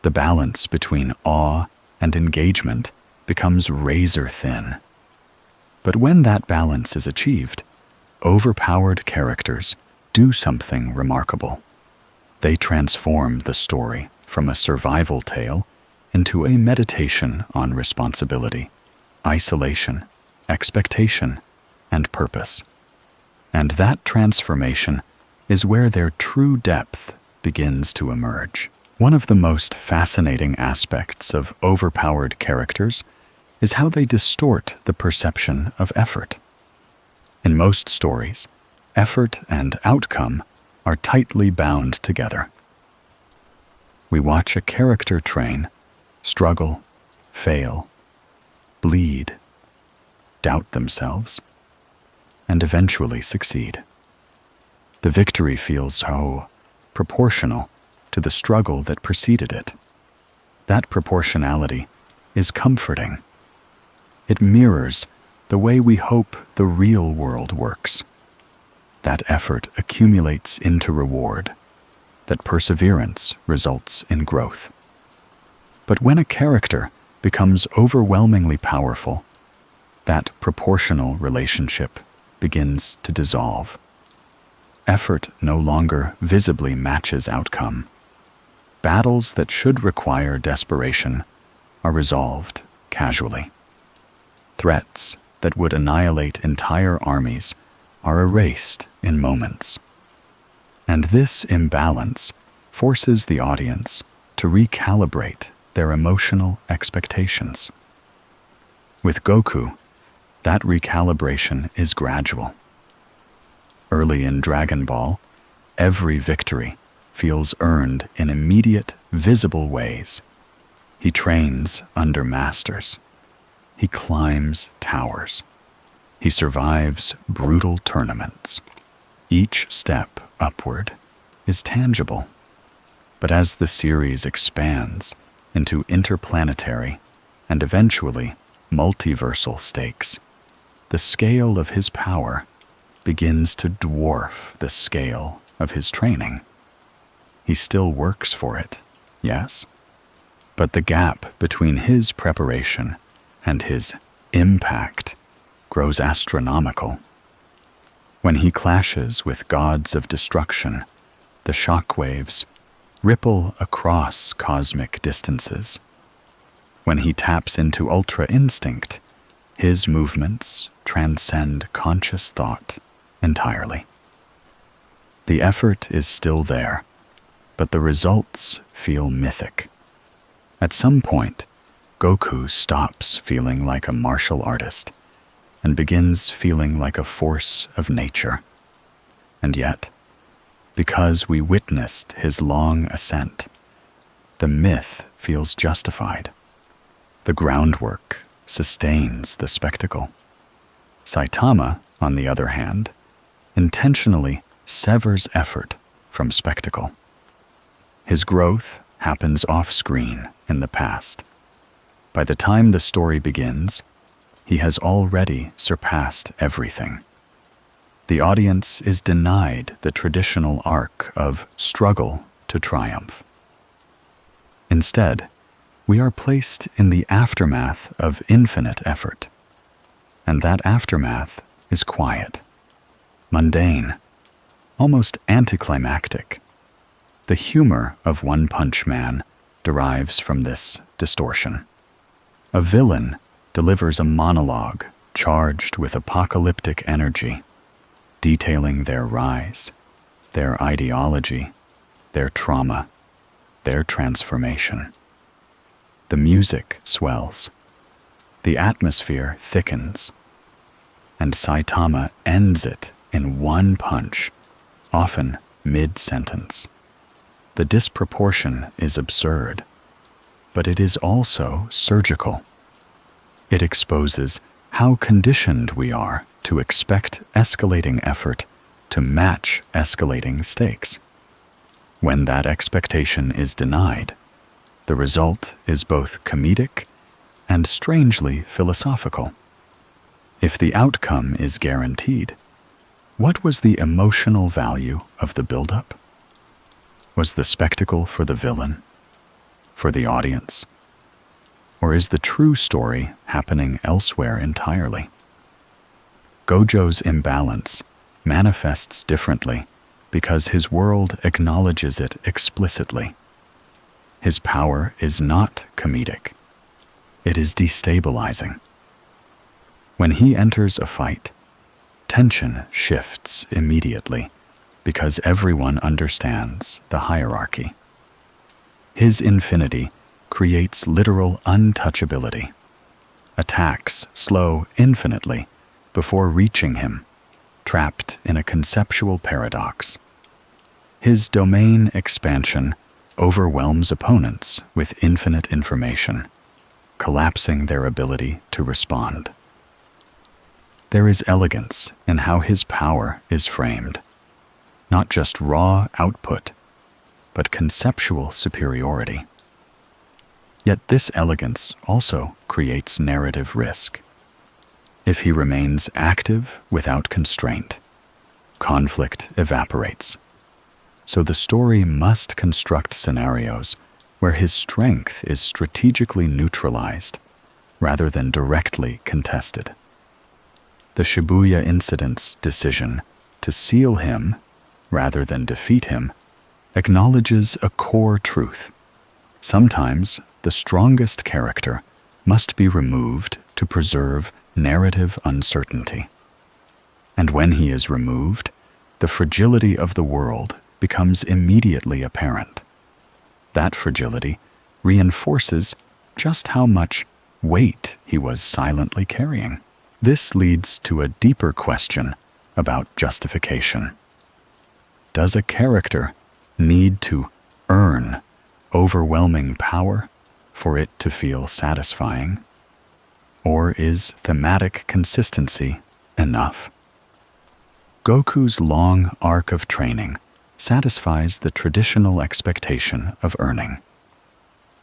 The balance between awe and engagement becomes razor thin. But when that balance is achieved, overpowered characters do something remarkable. They transform the story from a survival tale into a meditation on responsibility, isolation, expectation, and purpose. And that transformation is where their true depth begins to emerge. One of the most fascinating aspects of overpowered characters is how they distort the perception of effort. In most stories, effort and outcome are tightly bound together. We watch a character train, struggle, fail, bleed, doubt themselves, and eventually succeed. The victory feels so proportional to the struggle that preceded it. That proportionality is comforting. It mirrors the way we hope the real world works. That effort accumulates into reward, that perseverance results in growth. But when a character becomes overwhelmingly powerful, that proportional relationship begins to dissolve. Effort no longer visibly matches outcome. Battles that should require desperation are resolved casually. Threats that would annihilate entire armies are erased in moments. And this imbalance forces the audience to recalibrate their emotional expectations. With Goku, that recalibration is gradual. Early in Dragon Ball, every victory feels earned in immediate, visible ways. He trains under masters. He climbs towers. He survives brutal tournaments. Each step upward is tangible. But as the series expands into interplanetary and eventually multiversal stakes, the scale of his power begins to dwarf the scale of his training. He still works for it, yes, but the gap between his preparation and his impact grows astronomical. When he clashes with gods of destruction, the shockwaves ripple across cosmic distances. When he taps into ultra instinct, his movements transcend conscious thought entirely. The effort is still there, but the results feel mythic. At some point, Goku stops feeling like a martial artist and begins feeling like a force of nature. And yet, because we witnessed his long ascent, the myth feels justified. The groundwork sustains the spectacle. Saitama, on the other hand, intentionally severs effort from spectacle. His growth happens off-screen in the past. By the time the story begins, he has already surpassed everything. The audience is denied the traditional arc of struggle to triumph. Instead, we are placed in the aftermath of infinite effort. And that aftermath is quiet, mundane, almost anticlimactic. The humor of One Punch Man derives from this distortion. A villain delivers a monologue charged with apocalyptic energy, detailing their rise, their ideology, their trauma, their transformation. The music swells, the atmosphere thickens, and Saitama ends it in one punch, often mid-sentence. The disproportion is absurd, but it is also surgical. It exposes how conditioned we are to expect escalating effort to match escalating stakes. When that expectation is denied, the result is both comedic and strangely philosophical. If the outcome is guaranteed, what was the emotional value of the buildup? Was the spectacle for the villain? For the audience? Or is the true story happening elsewhere entirely? Gojo's imbalance manifests differently because his world acknowledges it explicitly. His power is not comedic. It is destabilizing. When he enters a fight, tension shifts immediately because everyone understands the hierarchy. His infinity creates literal untouchability. Attacks slow infinitely before reaching him, trapped in a conceptual paradox. His domain expansion overwhelms opponents with infinite information, collapsing their ability to respond. There is elegance in how his power is framed, not just raw output, but conceptual superiority. Yet this elegance also creates narrative risk. If he remains active without constraint, conflict evaporates. So the story must construct scenarios where his strength is strategically neutralized rather than directly contested. The Shibuya incident's decision to seal him rather than defeat him acknowledges a core truth. Sometimes the strongest character must be removed to preserve narrative uncertainty. And when he is removed, the fragility of the world becomes immediately apparent. That fragility reinforces just how much weight he was silently carrying. This leads to a deeper question about justification. Does a character need to earn overwhelming power for it to feel satisfying? Or is thematic consistency enough? Goku's long arc of training satisfies the traditional expectation of earning.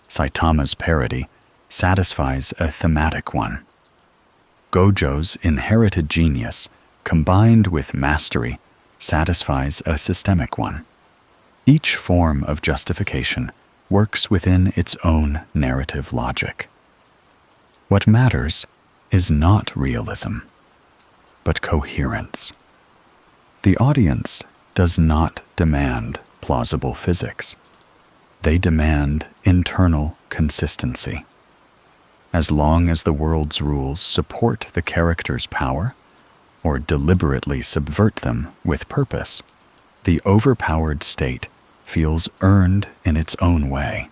Saitama's parody satisfies a thematic one. Gojo's inherited genius, combined with mastery, satisfies a systemic one. Each form of justification works within its own narrative logic. What matters is not realism, but coherence. The audience does not demand plausible physics. They demand internal consistency. As long as the world's rules support the character's power, or deliberately subvert them with purpose, the overpowered state feels earned in its own way.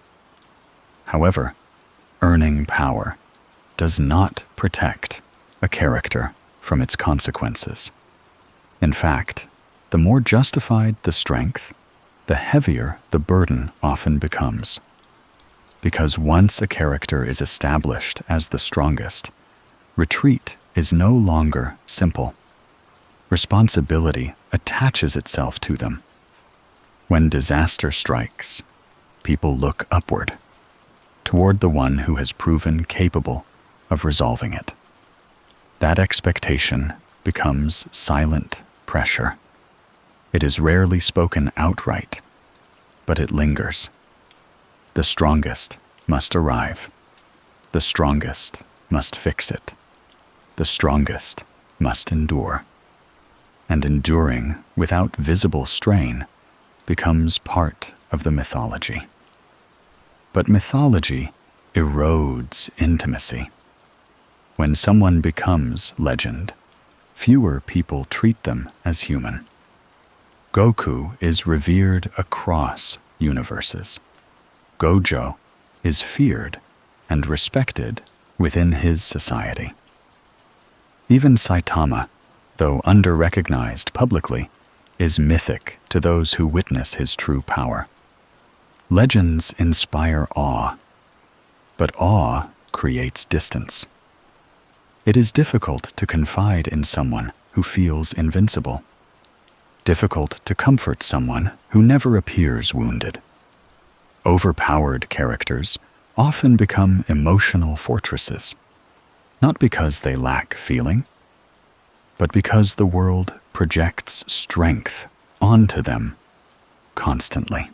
However, earning power does not protect a character from its consequences. In fact, the more justified the strength, the heavier the burden often becomes. Because once a character is established as the strongest, retreat is no longer simple. Responsibility attaches itself to them. When disaster strikes, people look upward, toward the one who has proven capable of resolving it. That expectation becomes silent pressure. It is rarely spoken outright, but it lingers. The strongest must arrive. The strongest must fix it. The strongest must endure. And enduring without visible strain becomes part of the mythology. But mythology erodes intimacy. When someone becomes legend, fewer people treat them as human. Goku is revered across universes. Gojo is feared and respected within his society. Even Saitama, though under-recognized publicly, is mythic to those who witness his true power. Legends inspire awe, but awe creates distance. It is difficult to confide in someone who feels invincible. Difficult to comfort someone who never appears wounded. Overpowered characters often become emotional fortresses, not because they lack feeling, but because the world projects strength onto them constantly.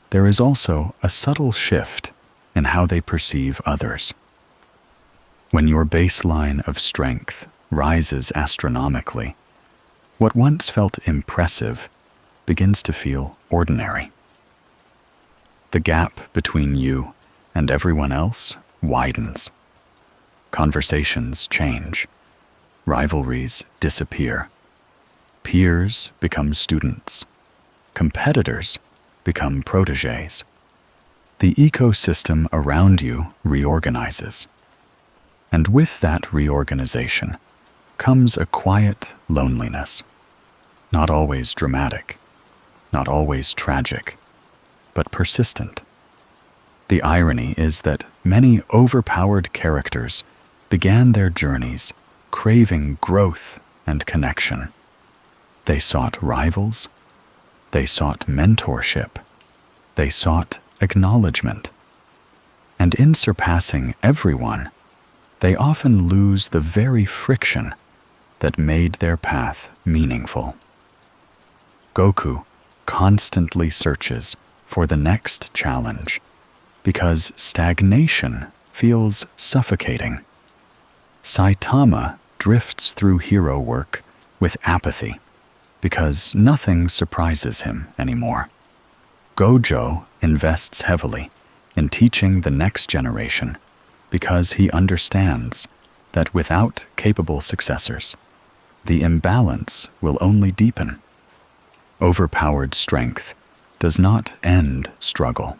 There is also a subtle shift in how they perceive others. When your baseline of strength rises astronomically, what once felt impressive begins to feel ordinary. The gap between you and everyone else widens. Conversations change. Rivalries disappear. Peers become students. Competitors become protégés. The ecosystem around you reorganizes. And with that reorganization comes a quiet loneliness. Not always dramatic, not always tragic, but persistent. The irony is that many overpowered characters began their journeys craving growth and connection. They sought rivals, they sought mentorship, they sought acknowledgement. And in surpassing everyone, they often lose the very friction that made their path meaningful. Goku constantly searches for the next challenge because stagnation feels suffocating. Saitama drifts through hero work with apathy because nothing surprises him anymore. Gojo invests heavily in teaching the next generation because he understands that without capable successors, the imbalance will only deepen. Overpowered strength does not end struggle.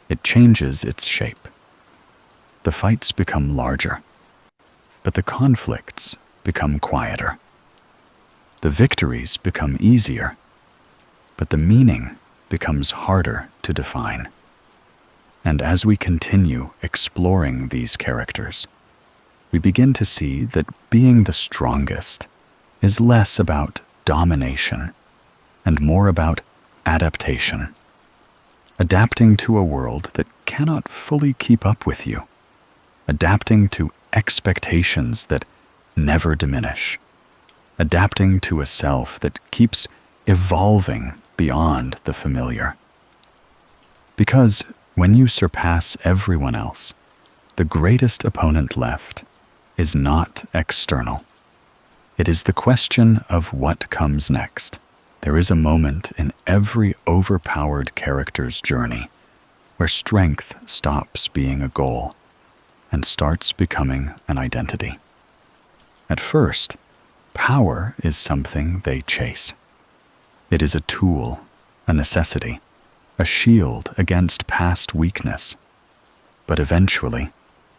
It changes its shape. The fights become larger, but the conflicts become quieter. The victories become easier, but the meaning becomes harder to define. And as we continue exploring these characters, we begin to see that being the strongest is less about domination and more about adaptation. Adapting to a world that cannot fully keep up with you. Adapting to expectations that never diminish. Adapting to a self that keeps evolving beyond the familiar. Because when you surpass everyone else, the greatest opponent left is not external. It is the question of what comes next. There is a moment in every overpowered character's journey where strength stops being a goal and starts becoming an identity. At first, power is something they chase. It is a tool, a necessity, a shield against past weakness. But eventually,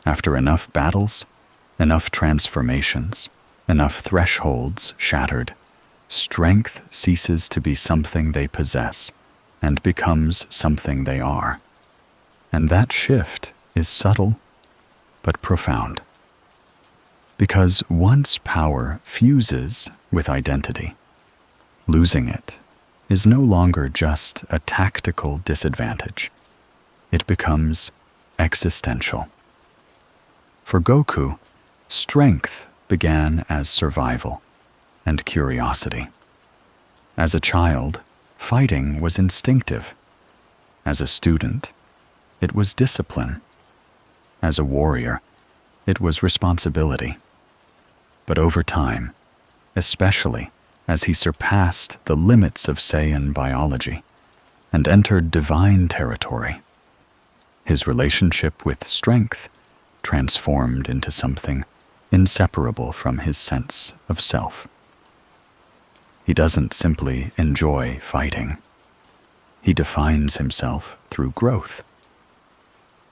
after enough battles, enough transformations, enough thresholds shattered, strength ceases to be something they possess and becomes something they are. And that shift is subtle but profound. Because once power fuses with identity, losing it is no longer just a tactical disadvantage. It becomes existential. For Goku, strength began as survival and curiosity. As a child, fighting was instinctive. As a student, it was discipline. As a warrior, it was responsibility. But over time, especially as he surpassed the limits of Saiyan biology and entered divine territory, his relationship with strength transformed into something inseparable from his sense of self. He doesn't simply enjoy fighting. He defines himself through growth.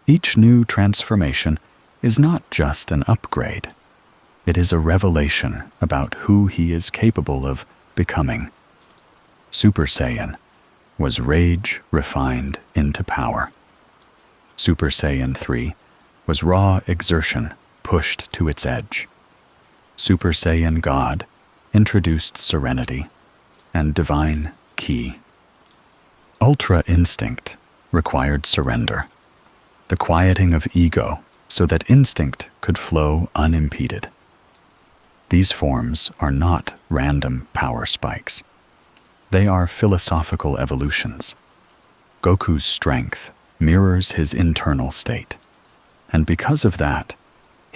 Each new transformation is not just an upgrade. It is a revelation about who he is capable of becoming. Super Saiyan was rage refined into power. Super Saiyan 3 was raw exertion pushed to its edge. Super Saiyan God introduced serenity and divine ki. Ultra Instinct required surrender, the quieting of ego so that instinct could flow unimpeded. These forms are not random power spikes. They are philosophical evolutions. Goku's strength mirrors his internal state, and because of that,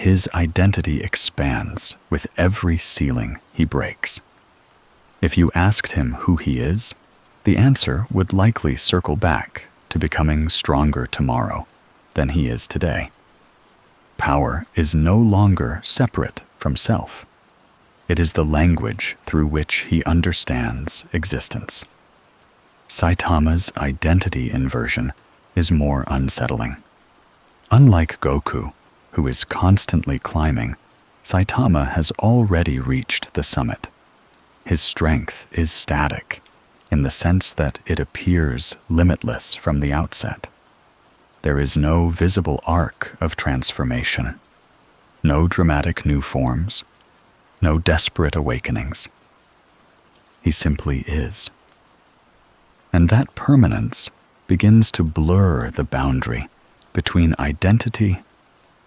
his identity expands with every ceiling he breaks. If you asked him who he is, the answer would likely circle back to becoming stronger tomorrow than he is today. Power is no longer separate from self. It is the language through which he understands existence. Saitama's identity inversion is more unsettling. Unlike Goku, who is constantly climbing, Saitama has already reached the summit. His strength is static, in the sense that it appears limitless from the outset. There is no visible arc of transformation, no dramatic new forms, no desperate awakenings. He simply is. And that permanence begins to blur the boundary between identity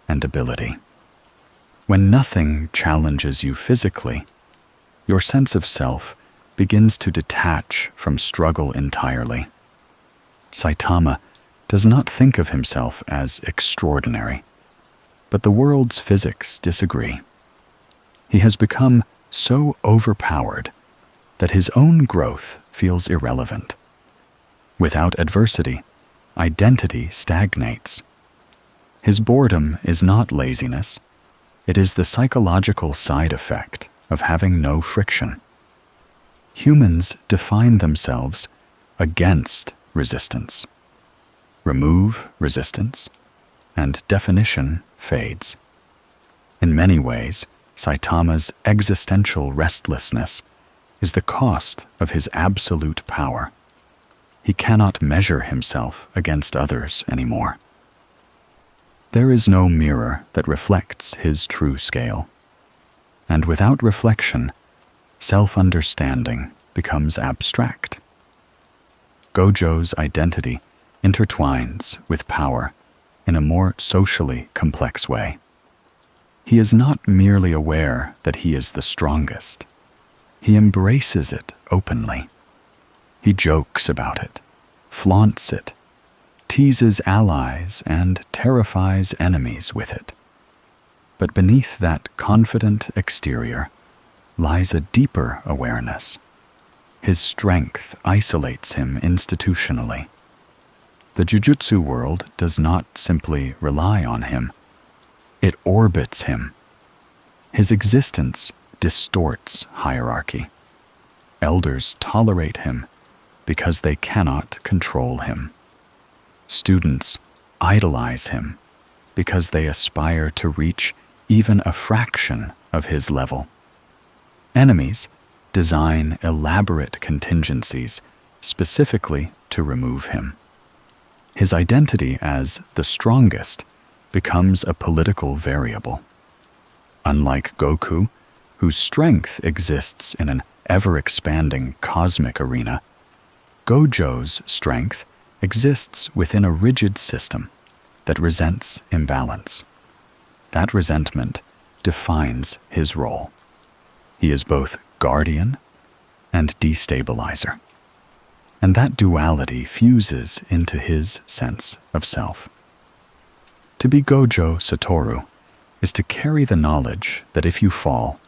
and ability. When nothing challenges you physically, your sense of self begins to detach from struggle entirely. Saitama does not think of himself as extraordinary, but the world's physics disagree. He has become so overpowered that his own growth feels irrelevant. Without adversity, identity stagnates. His boredom is not laziness. It is the psychological side effect of having no friction. Humans define themselves against resistance. Remove resistance, and definition fades. In many ways, Saitama's existential restlessness is the cost of his absolute power. He cannot measure himself against others anymore. There is no mirror that reflects his true scale. And without reflection, self-understanding becomes abstract. Gojo's identity intertwines with power in a more socially complex way. He is not merely aware that he is the strongest. He embraces it openly. He jokes about it, flaunts it, teases allies, and terrifies enemies with it. But beneath that confident exterior lies a deeper awareness. His strength isolates him institutionally. The jujutsu world does not simply rely on him. It orbits him. His existence distorts hierarchy. Elders tolerate him because they cannot control him. Students idolize him because they aspire to reach even a fraction of his level. Enemies design elaborate contingencies specifically to remove him. His identity as the strongest becomes a political variable. Unlike Goku, whose strength exists in an ever-expanding cosmic arena, Gojo's strength exists within a rigid system that resents imbalance. That resentment defines his role. He is both guardian and destabilizer. And that duality fuses into his sense of self. To be Gojo Satoru is to carry the knowledge that if you fall,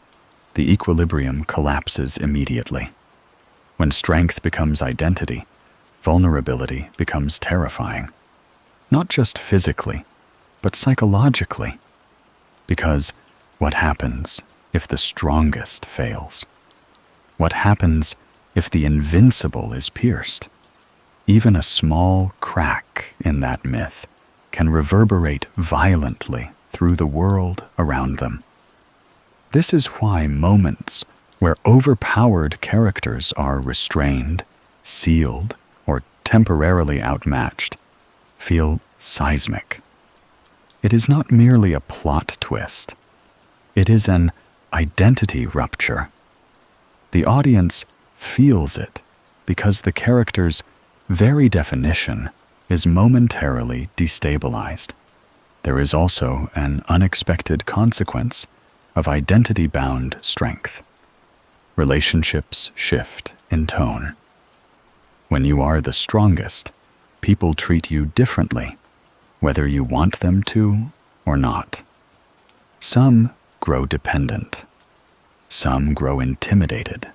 the equilibrium collapses immediately. When strength becomes identity, vulnerability becomes terrifying. Not just physically, but psychologically. Because what happens if the strongest fails? What happens if the invincible is pierced? Even a small crack in that myth can reverberate violently through the world around them. This is why moments where overpowered characters are restrained, sealed, or temporarily outmatched feel seismic. It is not merely a plot twist. It is an identity rupture. The audience feels it because the character's very definition is momentarily destabilized. There is also an unexpected consequence of identity-bound strength. Relationships shift in tone. When you are the strongest, people treat you differently, whether you want them to or not. Some grow dependent. Some grow intimidated.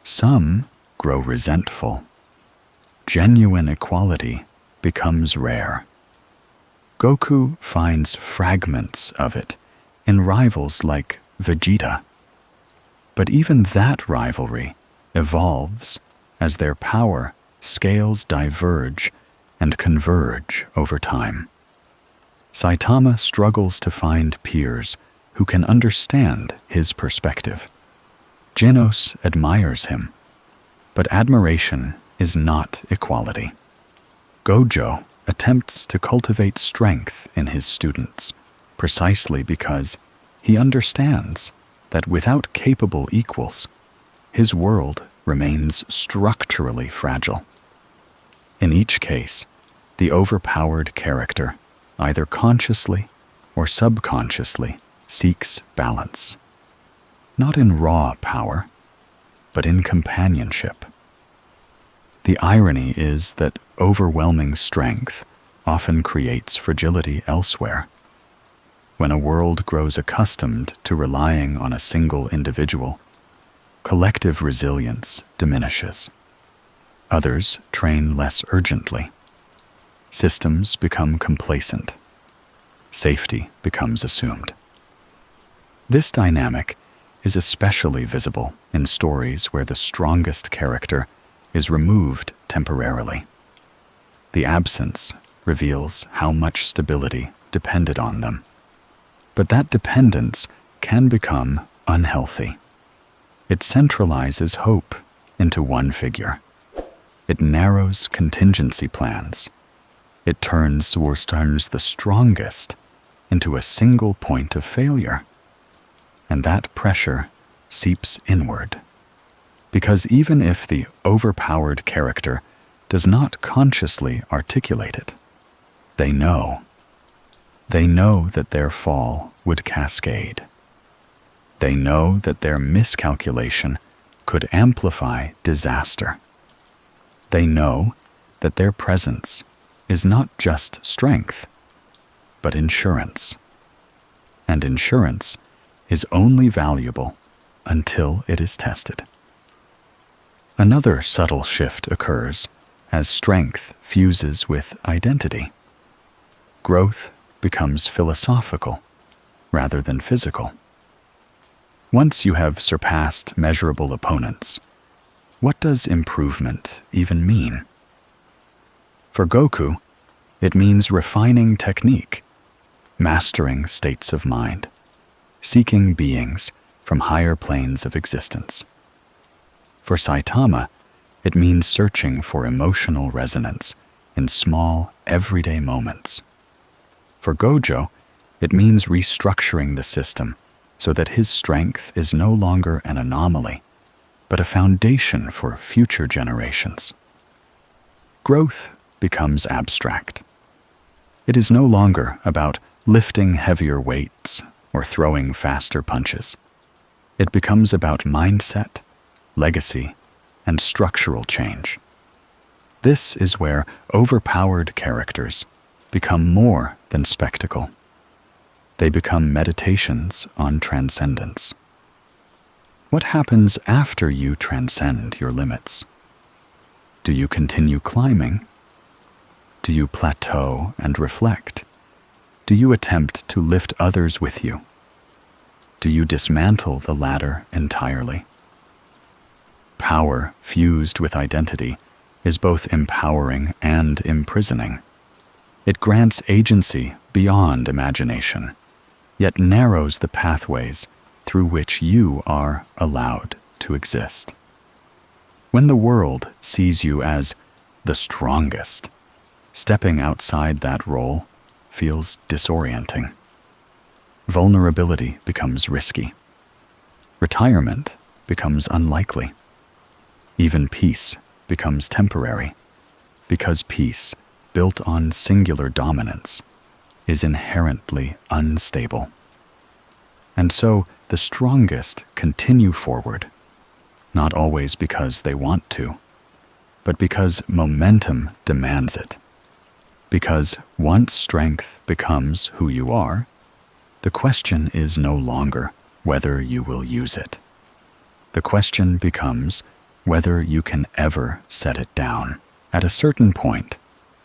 Some grow resentful. Genuine equality becomes rare. Goku finds fragments of it in rivals like Vegeta. But even that rivalry evolves as their power scales diverge and converge over time. Saitama struggles to find peers who can understand his perspective. Genos admires him, but admiration is not equality. Gojo attempts to cultivate strength in his students precisely because he understands that without capable equals, his world remains structurally fragile. In each case, the overpowered character, either consciously or subconsciously, seeks balance. Not in raw power, but in companionship. The irony is that overwhelming strength often creates fragility elsewhere. When a world grows accustomed to relying on a single individual, collective resilience diminishes. Others train less urgently. Systems become complacent. Safety becomes assumed. This dynamic is especially visible in stories where the strongest character is removed temporarily. The absence reveals how much stability depended on them. But that dependence can become unhealthy. It centralizes hope into one figure. It narrows contingency plans. It turns the strongest into a single point of failure. And that pressure seeps inward. Because even if the overpowered character does not consciously articulate it, they know. They know that their fall would cascade. They know that their miscalculation could amplify disaster. They know that their presence is not just strength, but insurance. And insurance is only valuable until it is tested. Another subtle shift occurs as strength fuses with identity. Growth becomes philosophical rather than physical. Once you have surpassed measurable opponents, what does improvement even mean? For Goku, it means refining technique, mastering states of mind, seeking beings from higher planes of existence. For Saitama, it means searching for emotional resonance in small, everyday moments. For Gojo, it means restructuring the system so that his strength is no longer an anomaly, but a foundation for future generations. Growth becomes abstract. It is no longer about lifting heavier weights or throwing faster punches. It becomes about mindset, legacy, and structural change. This is where overpowered characters become more than spectacle. They become meditations on transcendence. What happens after you transcend your limits? Do you continue climbing? Do you plateau and reflect? Do you attempt to lift others with you? Do you dismantle the ladder entirely? Power fused with identity is both empowering and imprisoning. It grants agency beyond imagination, yet narrows the pathways through which you are allowed to exist. When the world sees you as the strongest, stepping outside that role feels disorienting. Vulnerability becomes risky. Retirement becomes unlikely. Even peace becomes temporary, because peace, built on singular dominance, is inherently unstable. And so the strongest continue forward, not always because they want to, but because momentum demands it. Because once strength becomes who you are, the question is no longer whether you will use it. The question becomes whether you can ever set it down. At a certain point,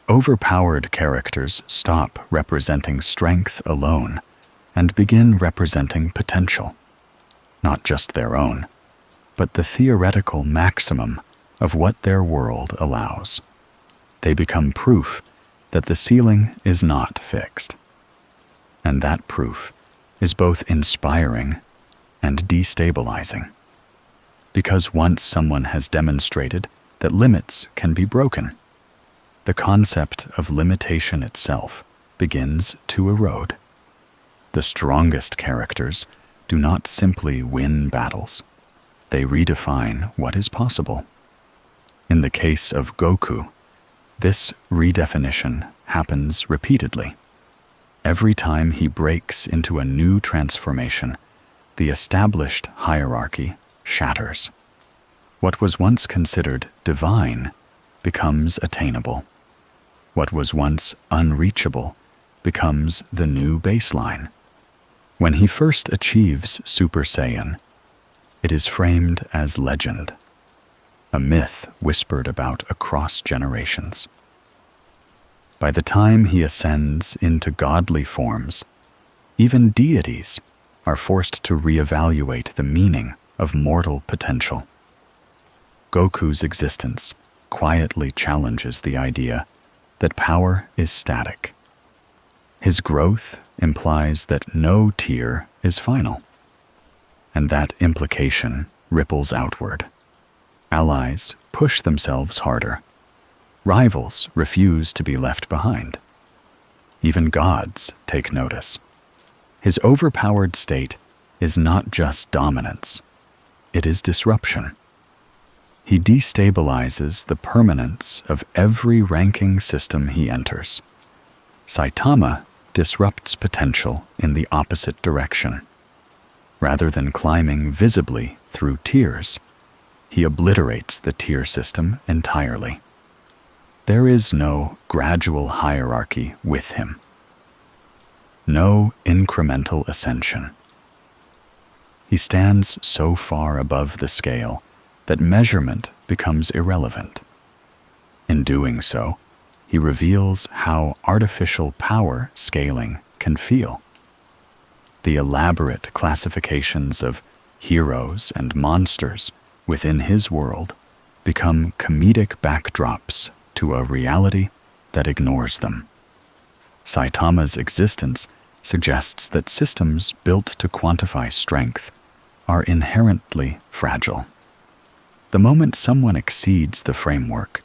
overpowered characters stop representing strength alone and begin representing potential, not just their own, but the theoretical maximum of what their world allows. They become proof that the ceiling is not fixed. And that proof is both inspiring and destabilizing. Because once someone has demonstrated that limits can be broken, the concept of limitation itself begins to erode. The strongest characters do not simply win battles. They redefine what is possible. In the case of Goku, this redefinition happens repeatedly. Every time he breaks into a new transformation, the established hierarchy shatters. What was once considered divine becomes attainable. What was once unreachable becomes the new baseline. When he first achieves Super Saiyan, it is framed as legend, a myth whispered about across generations. By the time he ascends into godly forms, even deities are forced to reevaluate the meaning of mortal potential. Goku's existence quietly challenges the idea that power is static. His growth implies that no tier is final, and that implication ripples outward. Allies push themselves harder. Rivals refuse to be left behind. Even gods take notice. His overpowered state is not just dominance, it is disruption. He destabilizes the permanence of every ranking system he enters. Saitama disrupts potential in the opposite direction. Rather than climbing visibly through tiers, he obliterates the tier system entirely. There is no gradual hierarchy with him. No incremental ascension. He stands so far above the scale that measurement becomes irrelevant. In doing so, he reveals how artificial power scaling can feel. The elaborate classifications of heroes and monsters within his world become comedic backdrops to a reality that ignores them. Saitama's existence suggests that systems built to quantify strength are inherently fragile. The moment someone exceeds the framework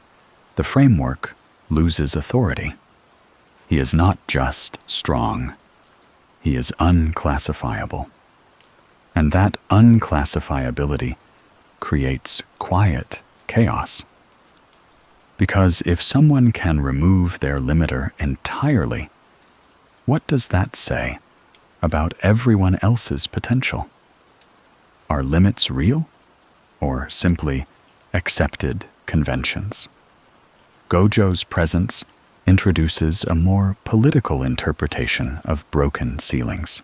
loses authority. He is not just strong, he is unclassifiable. And that unclassifiability creates quiet chaos. Because if someone can remove their limiter entirely, what does that say about everyone else's potential? Are limits real, or simply accepted conventions? Gojo's presence introduces a more political interpretation of broken ceilings.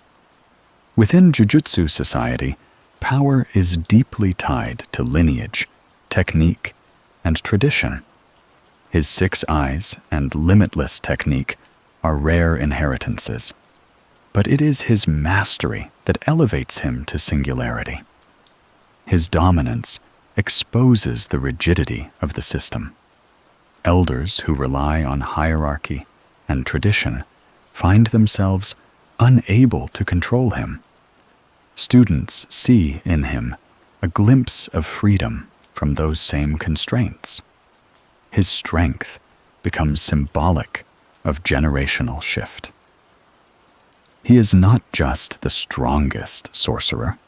Within Jujutsu society, power is deeply tied to lineage, technique, and tradition. His 6 eyes and limitless technique are rare inheritances, but it is his mastery that elevates him to singularity. His dominance exposes the rigidity of the system. Elders who rely on hierarchy and tradition find themselves unable to control him. Students see in him a glimpse of freedom from those same constraints. His strength becomes symbolic of generational shift. He is not just the strongest sorcerer.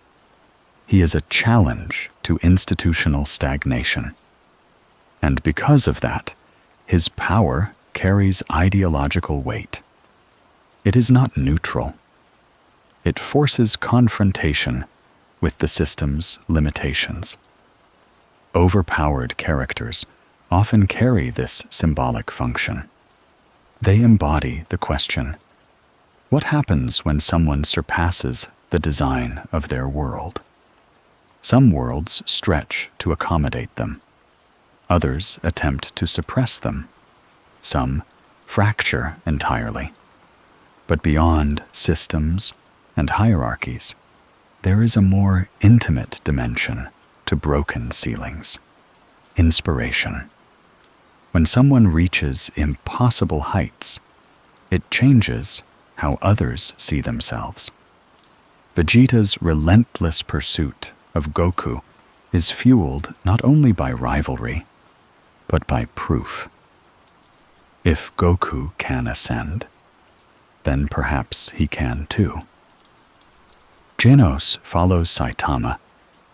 He is a challenge to institutional stagnation. And because of that, his power carries ideological weight. It is not neutral. It forces confrontation with the system's limitations. Overpowered characters often carry this symbolic function. They embody the question, what happens when someone surpasses the design of their world? Some worlds stretch to accommodate them. Others attempt to suppress them. Some fracture entirely. But beyond systems and hierarchies, there is a more intimate dimension to broken ceilings: inspiration. When someone reaches impossible heights, it changes how others see themselves. Vegeta's relentless pursuit of Goku is fueled not only by rivalry, but by proof. If Goku can ascend, then perhaps he can too. Genos follows Saitama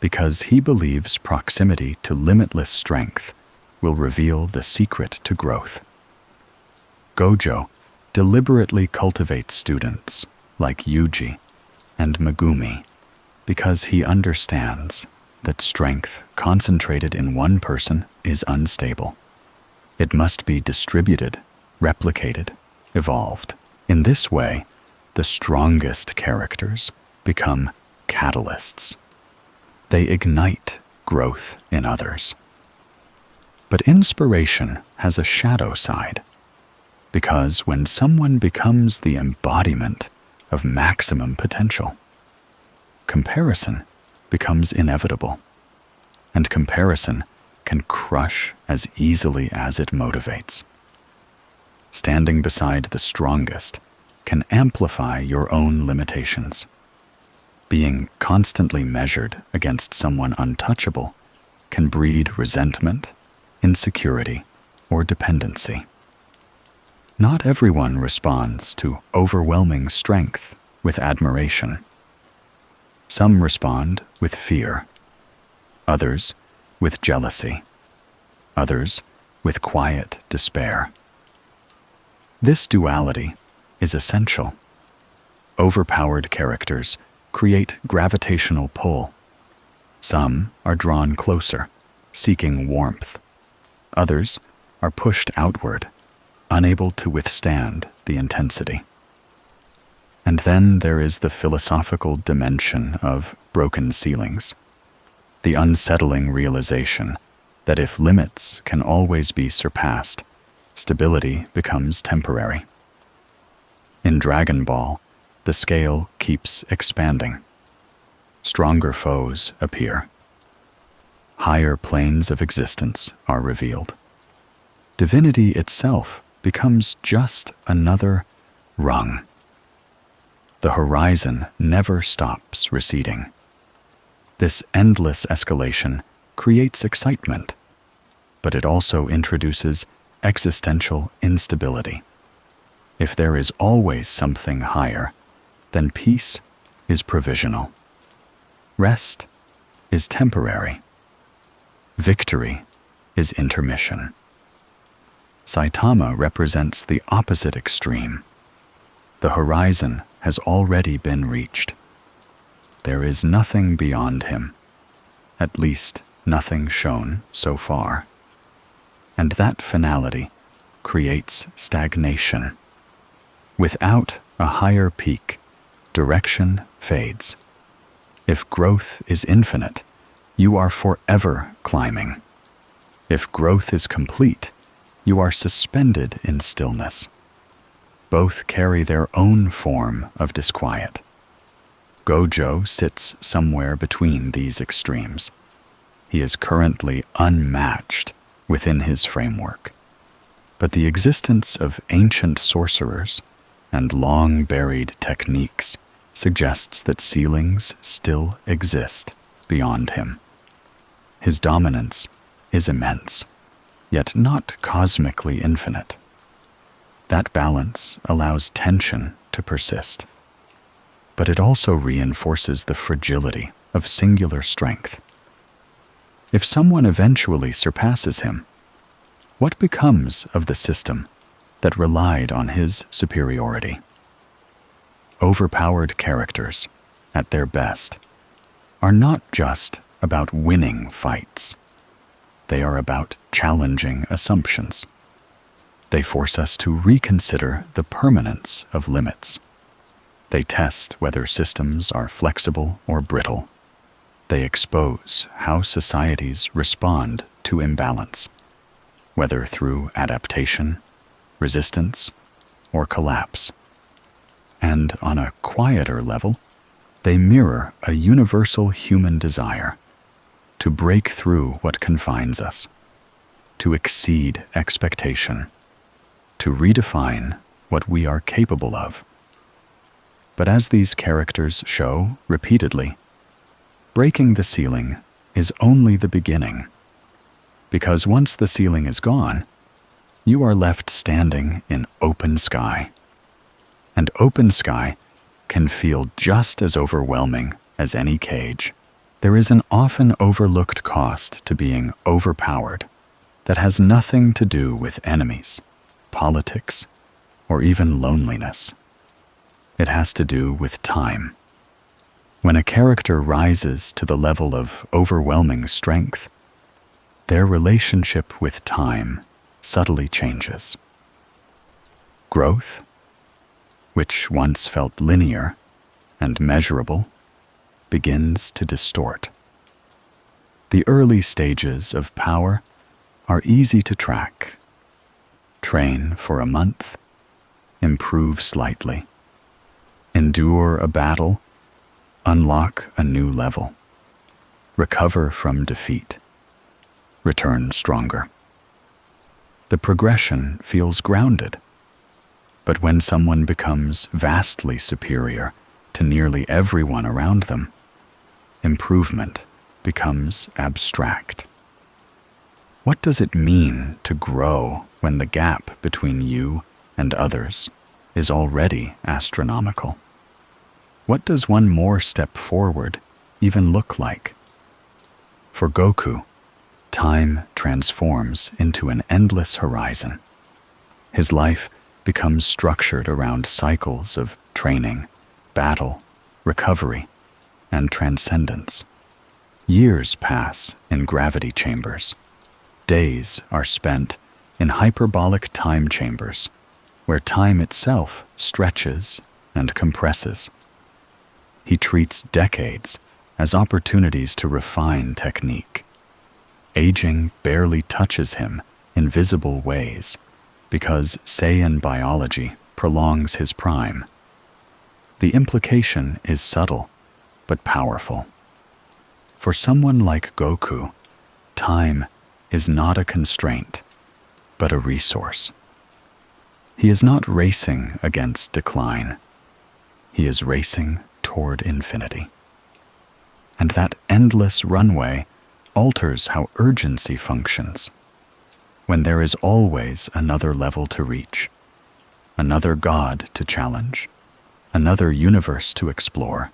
because he believes proximity to limitless strength will reveal the secret to growth. Gojo deliberately cultivates students like Yuji and Megumi because he understands that strength concentrated in one person is unstable. It must be distributed, replicated, evolved. In this way, the strongest characters become catalysts. They ignite growth in others. But inspiration has a shadow side, because when someone becomes the embodiment of maximum potential, comparison becomes inevitable, and comparison can crush as easily as it motivates. Standing beside the strongest can amplify your own limitations. Being constantly measured against someone untouchable can breed resentment, insecurity, or dependency. Not everyone responds to overwhelming strength with admiration. Some respond with fear, others with jealousy, others with quiet despair. This duality is essential. Overpowered characters create gravitational pull. Some are drawn closer, seeking warmth. Others are pushed outward, unable to withstand the intensity. And then there is the philosophical dimension of broken ceilings, the unsettling realization that if limits can always be surpassed, stability becomes temporary. In Dragon Ball, the scale keeps expanding. Stronger foes appear. Higher planes of existence are revealed. Divinity itself becomes just another rung. The horizon never stops receding. This endless escalation creates excitement, but it also introduces existential instability. If there is always something higher, then peace is provisional. Rest is temporary. Victory is intermission. Saitama represents the opposite extreme. The horizon has already been reached. There is nothing beyond him, at least nothing shown so far. And that finality creates stagnation. Without a higher peak, direction fades. If growth is infinite, you are forever climbing. If growth is complete, you are suspended in stillness. Both carry their own form of disquiet. Gojo sits somewhere between these extremes. He is currently unmatched within his framework. But the existence of ancient sorcerers and long-buried techniques suggests that ceilings still exist beyond him. His dominance is immense, yet not cosmically infinite. That balance allows tension to persist, but it also reinforces the fragility of singular strength. If someone eventually surpasses him, what becomes of the system that relied on his superiority? Overpowered characters, at their best, are not just about winning fights. They are about challenging assumptions. They force us to reconsider the permanence of limits. They test whether systems are flexible or brittle. They expose how societies respond to imbalance, whether through adaptation, resistance, or collapse. And on a quieter level, they mirror a universal human desire to break through what confines us, to exceed expectation, to redefine what we are capable of. But as these characters show repeatedly, breaking the ceiling is only the beginning, because once the ceiling is gone, you are left standing in open sky. And open sky can feel just as overwhelming as any cage. There is an often overlooked cost to being overpowered that has nothing to do with enemies, politics, or even loneliness. It has to do with time. When a character rises to the level of overwhelming strength, their relationship with time subtly changes. Growth, which once felt linear and measurable, begins to distort. The early stages of power are easy to track. Train for a month, improve slightly. Endure a battle, unlock a new level. Recover from defeat, return stronger. The progression feels grounded. But when someone becomes vastly superior to nearly everyone around them, improvement becomes abstract. What does it mean to grow when the gap between you and others is already astronomical? What does one more step forward even look like? For Goku, time transforms into an endless horizon. His life becomes structured around cycles of training, battle, recovery, and transcendence. Years pass in gravity chambers. Days are spent in hyperbolic time chambers, where time itself stretches and compresses. He treats decades as opportunities to refine technique. Aging barely touches him in visible ways because Saiyan biology prolongs his prime. The implication is subtle but powerful. For someone like Goku, time is not a constraint, but a resource. He is not racing against decline. He is racing toward infinity. And that endless runway alters how urgency functions. When there is always another level to reach, another god to challenge, another universe to explore,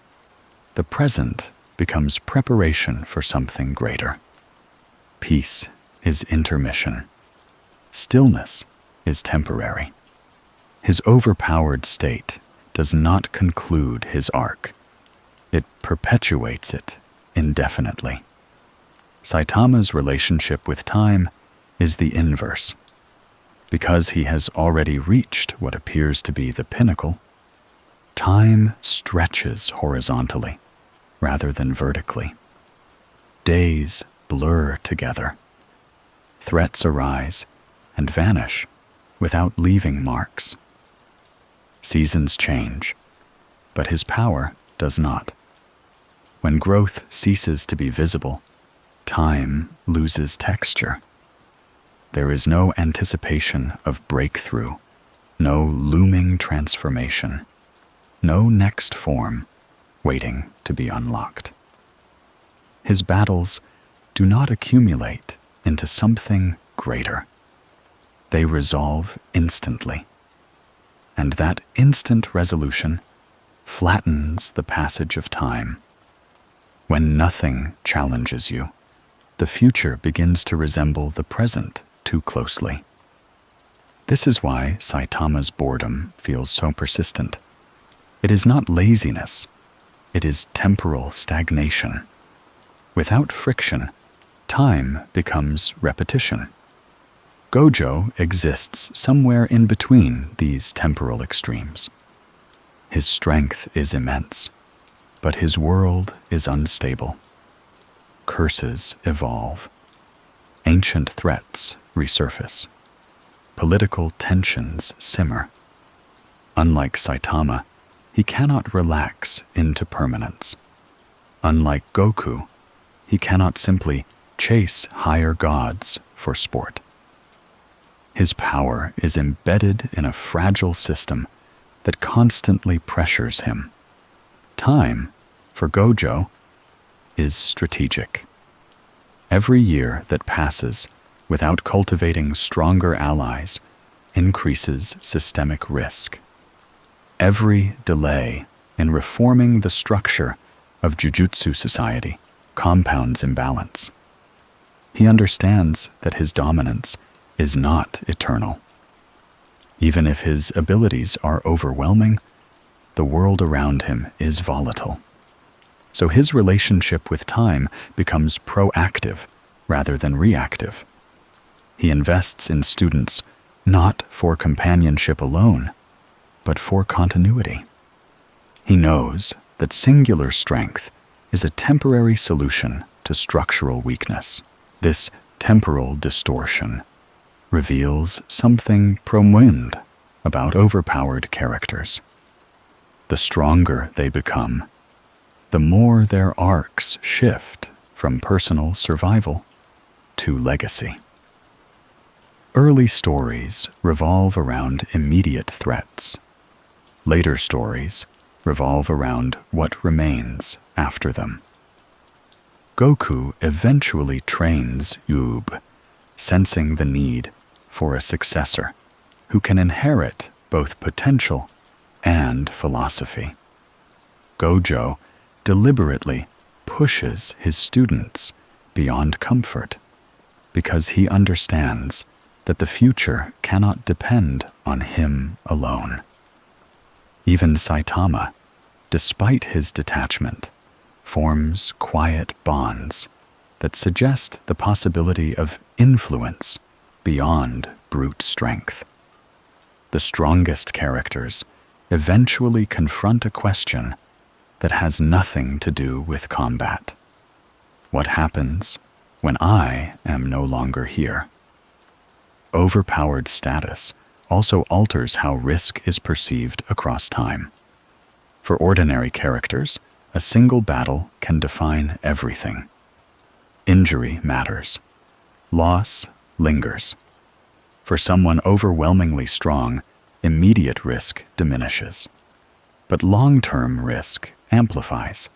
the present becomes preparation for something greater. Peace is intermission. Stillness is temporary. His overpowered state does not conclude his arc. It perpetuates it indefinitely. Saitama's relationship with time is the inverse. Because he has already reached what appears to be the pinnacle, time stretches horizontally rather than vertically. Days blur together. Threats arise and vanish without leaving marks. Seasons change, but his power does not. When growth ceases to be visible, time loses texture. There is no anticipation of breakthrough, no looming transformation, no next form waiting to be unlocked. His battles do not accumulate into something greater. They resolve instantly, and that instant resolution flattens the passage of time. When nothing challenges you, the future begins to resemble the present too closely. This is why Saitama's boredom feels so persistent. It is not laziness, it is temporal stagnation. Without friction, time becomes repetition. Gojo exists somewhere in between these temporal extremes. His strength is immense, but his world is unstable. Curses evolve. Ancient threats resurface. Political tensions simmer. Unlike Saitama, he cannot relax into permanence. Unlike Goku, he cannot simply chase higher gods for sport. His power is embedded in a fragile system that constantly pressures him. Time, for Gojo, is strategic. Every year that passes without cultivating stronger allies increases systemic risk. Every delay in reforming the structure of Jujutsu society compounds imbalance. He understands that his dominance is not eternal. Even if his abilities are overwhelming, the world around him is volatile. So his relationship with time becomes proactive rather than reactive. He invests in students not for companionship alone, but for continuity. He knows that singular strength is a temporary solution to structural weakness. This temporal distortion reveals something profound about overpowered characters. The stronger they become, the more their arcs shift from personal survival to legacy. Early stories revolve around immediate threats. Later stories revolve around what remains after them. Goku eventually trains Yub, sensing the need for a successor who can inherit both potential and philosophy. Gojo deliberately pushes his students beyond comfort because he understands that the future cannot depend on him alone. Even Saitama, despite his detachment, forms quiet bonds that suggest the possibility of influence beyond brute strength. The strongest characters eventually confront a question that has nothing to do with combat. What happens when I am no longer here? Overpowered status also alters how risk is perceived across time. For ordinary characters, a single battle can define everything. Injury matters. Loss lingers. For someone overwhelmingly strong, immediate risk diminishes. But long-term risk amplifies.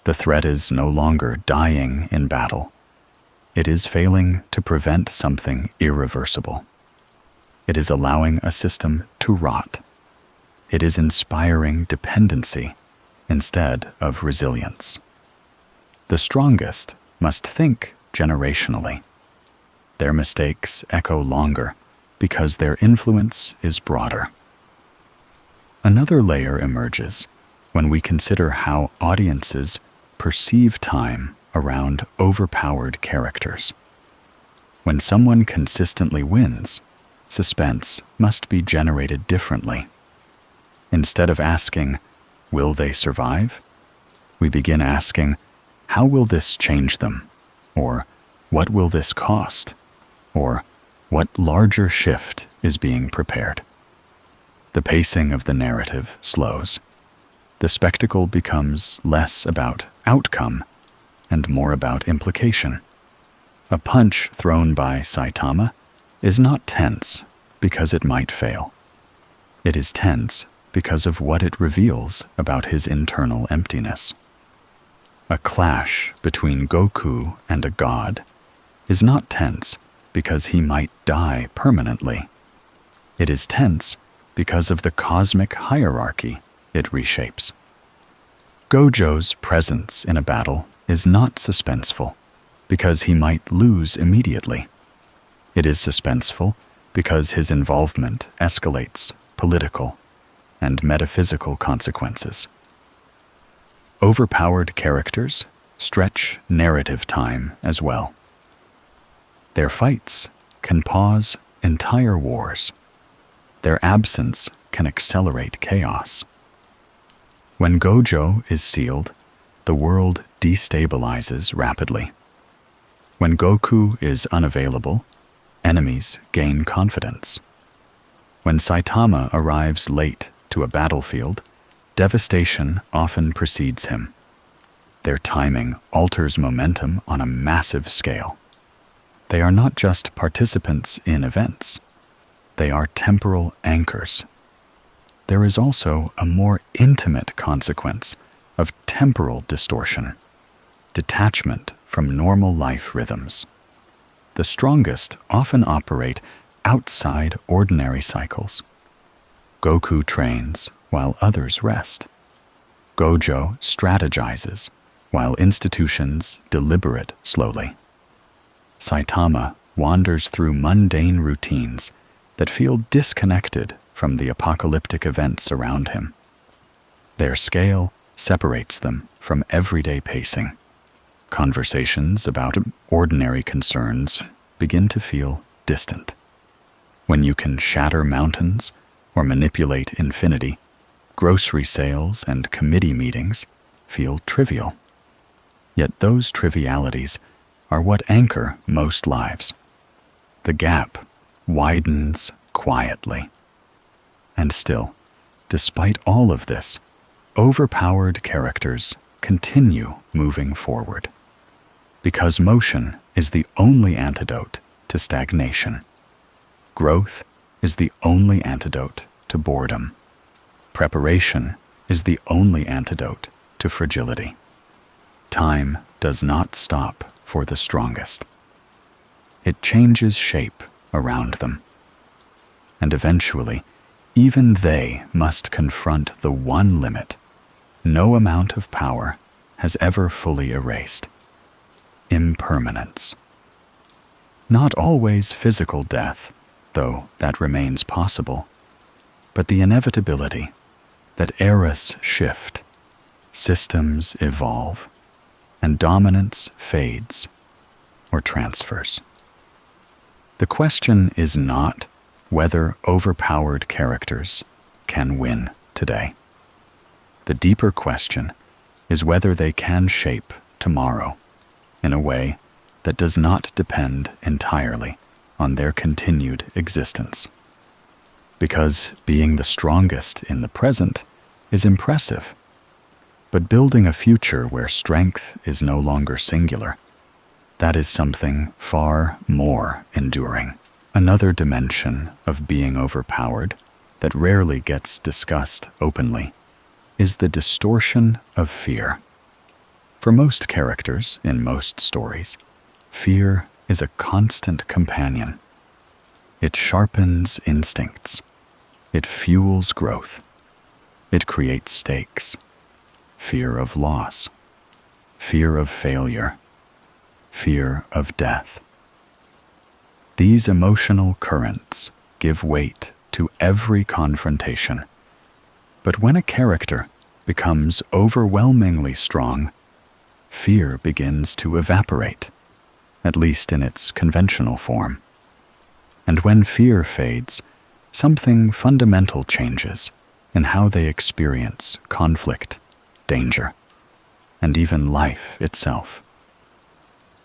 The threat is no longer dying in battle. It is failing to prevent something irreversible. It is allowing a system to rot. It is inspiring dependency instead of resilience. The strongest must think generationally. Their mistakes echo longer because their influence is broader. Another layer emerges when we consider how audiences perceive time around overpowered characters. When someone consistently wins, suspense must be generated differently. Instead of asking, "Will they survive?" we begin asking, "How will this change them?" Or, "What will this cost?" Or, "What larger shift is being prepared?" The pacing of the narrative slows. The spectacle becomes less about outcome and more about implication. A punch thrown by Saitama is not tense because it might fail. It is tense because of what it reveals about his internal emptiness. A clash between Goku and a god is not tense because he might die permanently. It is tense because of the cosmic hierarchy it reshapes. Gojo's presence in a battle is not suspenseful because he might lose immediately. It is suspenseful because his involvement escalates political and metaphysical consequences. Overpowered characters stretch narrative time as well. Their fights can pause entire wars. Their absence can accelerate chaos. When Gojo is sealed, the world destabilizes rapidly. When Goku is unavailable, enemies gain confidence. When Saitama arrives late to a battlefield, devastation often precedes him. Their timing alters momentum on a massive scale. They are not just participants in events. They are temporal anchors. There is also a more intimate consequence of temporal distortion, detachment from normal life rhythms. The strongest often operate outside ordinary cycles. Goku trains while others rest. Gojo strategizes while institutions deliberate slowly. Saitama wanders through mundane routines that feel disconnected from the apocalyptic events around him. Their scale separates them from everyday pacing. Conversations about ordinary concerns begin to feel distant. When you can shatter mountains or manipulate infinity, grocery sales and committee meetings feel trivial. Yet those trivialities are what anchor most lives. The gap widens quietly. And still, despite all of this, overpowered characters continue moving forward. Because motion is the only antidote to stagnation. Growth is the only antidote to boredom. Preparation is the only antidote to fragility. Time does not stop for the strongest. It changes shape around them. And eventually, even they must confront the one limit no amount of power has ever fully erased: impermanence. Not always physical death, though that remains possible, but the inevitability that eras shift, systems evolve, and dominance fades or transfers. The question is not whether overpowered characters can win. today. The deeper question is whether they can shape tomorrow in a way that does not depend entirely on their continued existence. Because being the strongest in the present is impressive, but building a future where strength is no longer singular, that is something far more enduring. Another dimension of being overpowered that rarely gets discussed openly is the distortion of fear. For most characters in most stories, fear is a constant companion. It sharpens instincts. It fuels growth. It creates stakes. Fear of loss. Fear of failure. Fear of death. These emotional currents give weight to every confrontation. But when a character becomes overwhelmingly strong, fear begins to evaporate, at least in its conventional form. And when fear fades, something fundamental changes in how they experience conflict, danger, and even life itself.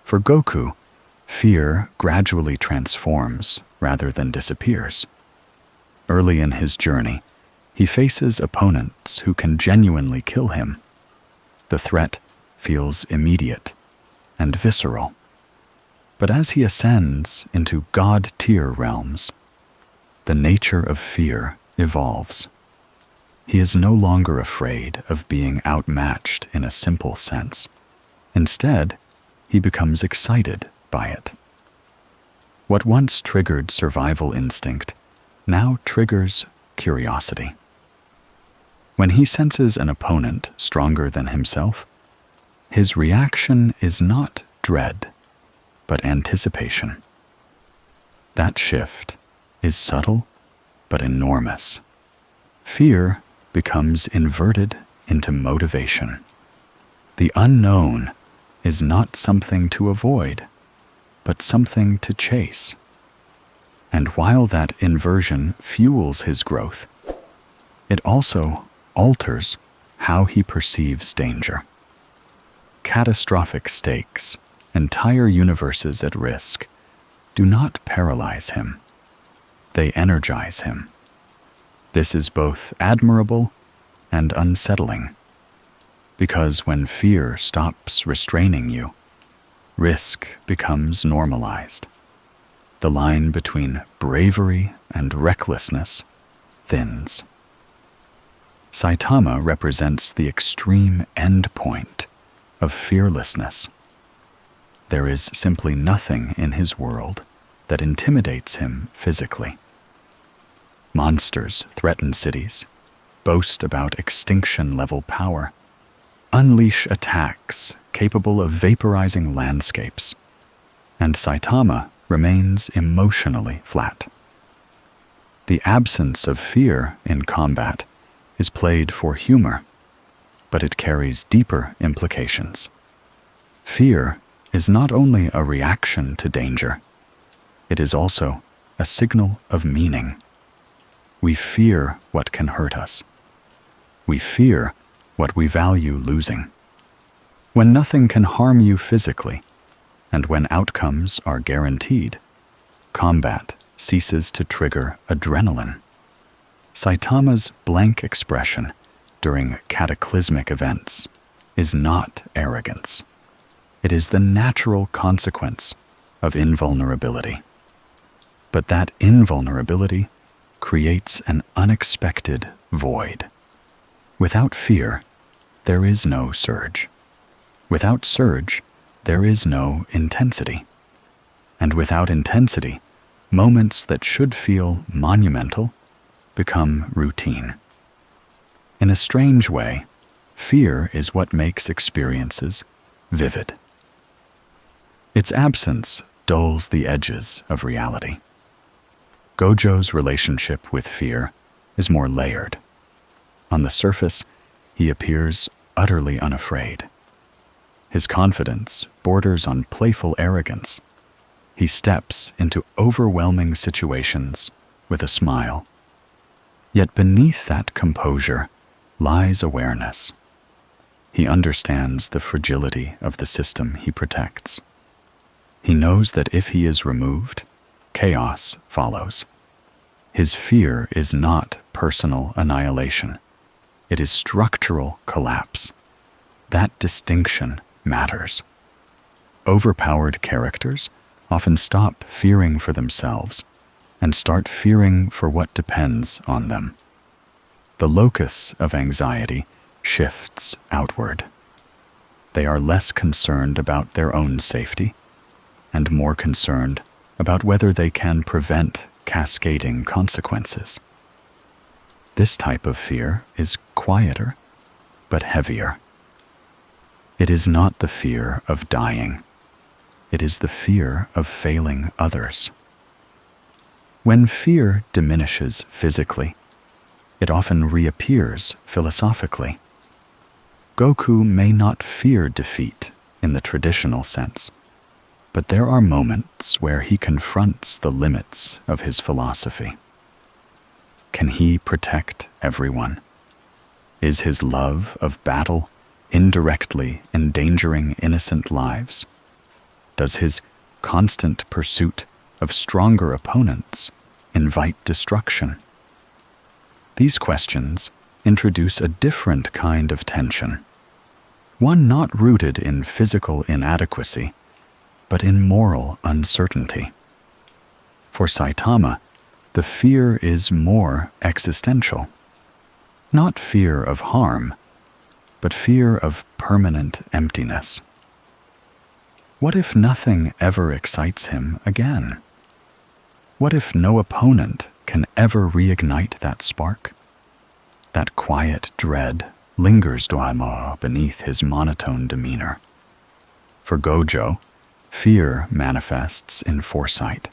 For Goku, fear gradually transforms rather than disappears. Early in his journey, he faces opponents who can genuinely kill him. The threat feels immediate and visceral. But as he ascends into God-tier realms, the nature of fear evolves. He is no longer afraid of being outmatched in a simple sense. Instead, he becomes excited by it. What once triggered survival instinct now triggers curiosity. When he senses an opponent stronger than himself, his reaction is not dread, but anticipation. That shift is subtle but enormous. Fear becomes inverted into motivation. The unknown is not something to avoid, but something to chase. And while that inversion fuels his growth, it also alters how he perceives danger. Catastrophic stakes, entire universes at risk, do not paralyze him. They energize him. This is both admirable and unsettling, because when fear stops restraining you, risk becomes normalized. The line between bravery and recklessness thins. Saitama represents the extreme endpoint of fearlessness. There is simply nothing in his world that intimidates him physically. Monsters threaten cities, boast about extinction-level power, unleash attacks capable of vaporizing landscapes, and Saitama remains emotionally flat. The absence of fear in combat is played for humor, but it carries deeper implications. Fear is not only a reaction to danger, it is also a signal of meaning. We fear what can hurt us. We fear what we value losing. When nothing can harm you physically, and when outcomes are guaranteed, combat ceases to trigger adrenaline. Saitama's blank expression during cataclysmic events is not arrogance. It is the natural consequence of invulnerability. But that invulnerability creates an unexpected void. Without fear, there is no surge. Without surge, there is no intensity. And without intensity, moments that should feel monumental become routine. In a strange way, fear is what makes experiences vivid. Its absence dulls the edges of reality. Gojo's relationship with fear is more layered. On the surface, he appears utterly unafraid. His confidence borders on playful arrogance. He steps into overwhelming situations with a smile. Yet beneath that composure lies awareness. He understands the fragility of the system he protects. He knows that if he is removed, chaos follows. His fear is not personal annihilation. It is structural collapse. That distinction matters. Overpowered characters often stop fearing for themselves and start fearing for what depends on them. The locus of anxiety shifts outward. They are less concerned about their own safety and more concerned about whether they can prevent cascading consequences. This type of fear is quieter, but heavier. It is not the fear of dying. It is the fear of failing others. When fear diminishes physically, it often reappears philosophically. Goku may not fear defeat in the traditional sense, but there are moments where he confronts the limits of his philosophy. Can he protect everyone? Is his love of battle indirectly endangering innocent lives? Does his constant pursuit of stronger opponents invite destruction? These questions introduce a different kind of tension, one not rooted in physical inadequacy, but in moral uncertainty. For Saitama, the fear is more existential. Not fear of harm, but fear of permanent emptiness. What if nothing ever excites him again? What if no opponent can ever reignite that spark? That quiet dread lingers beneath his monotone demeanor. For Gojo, fear manifests in foresight.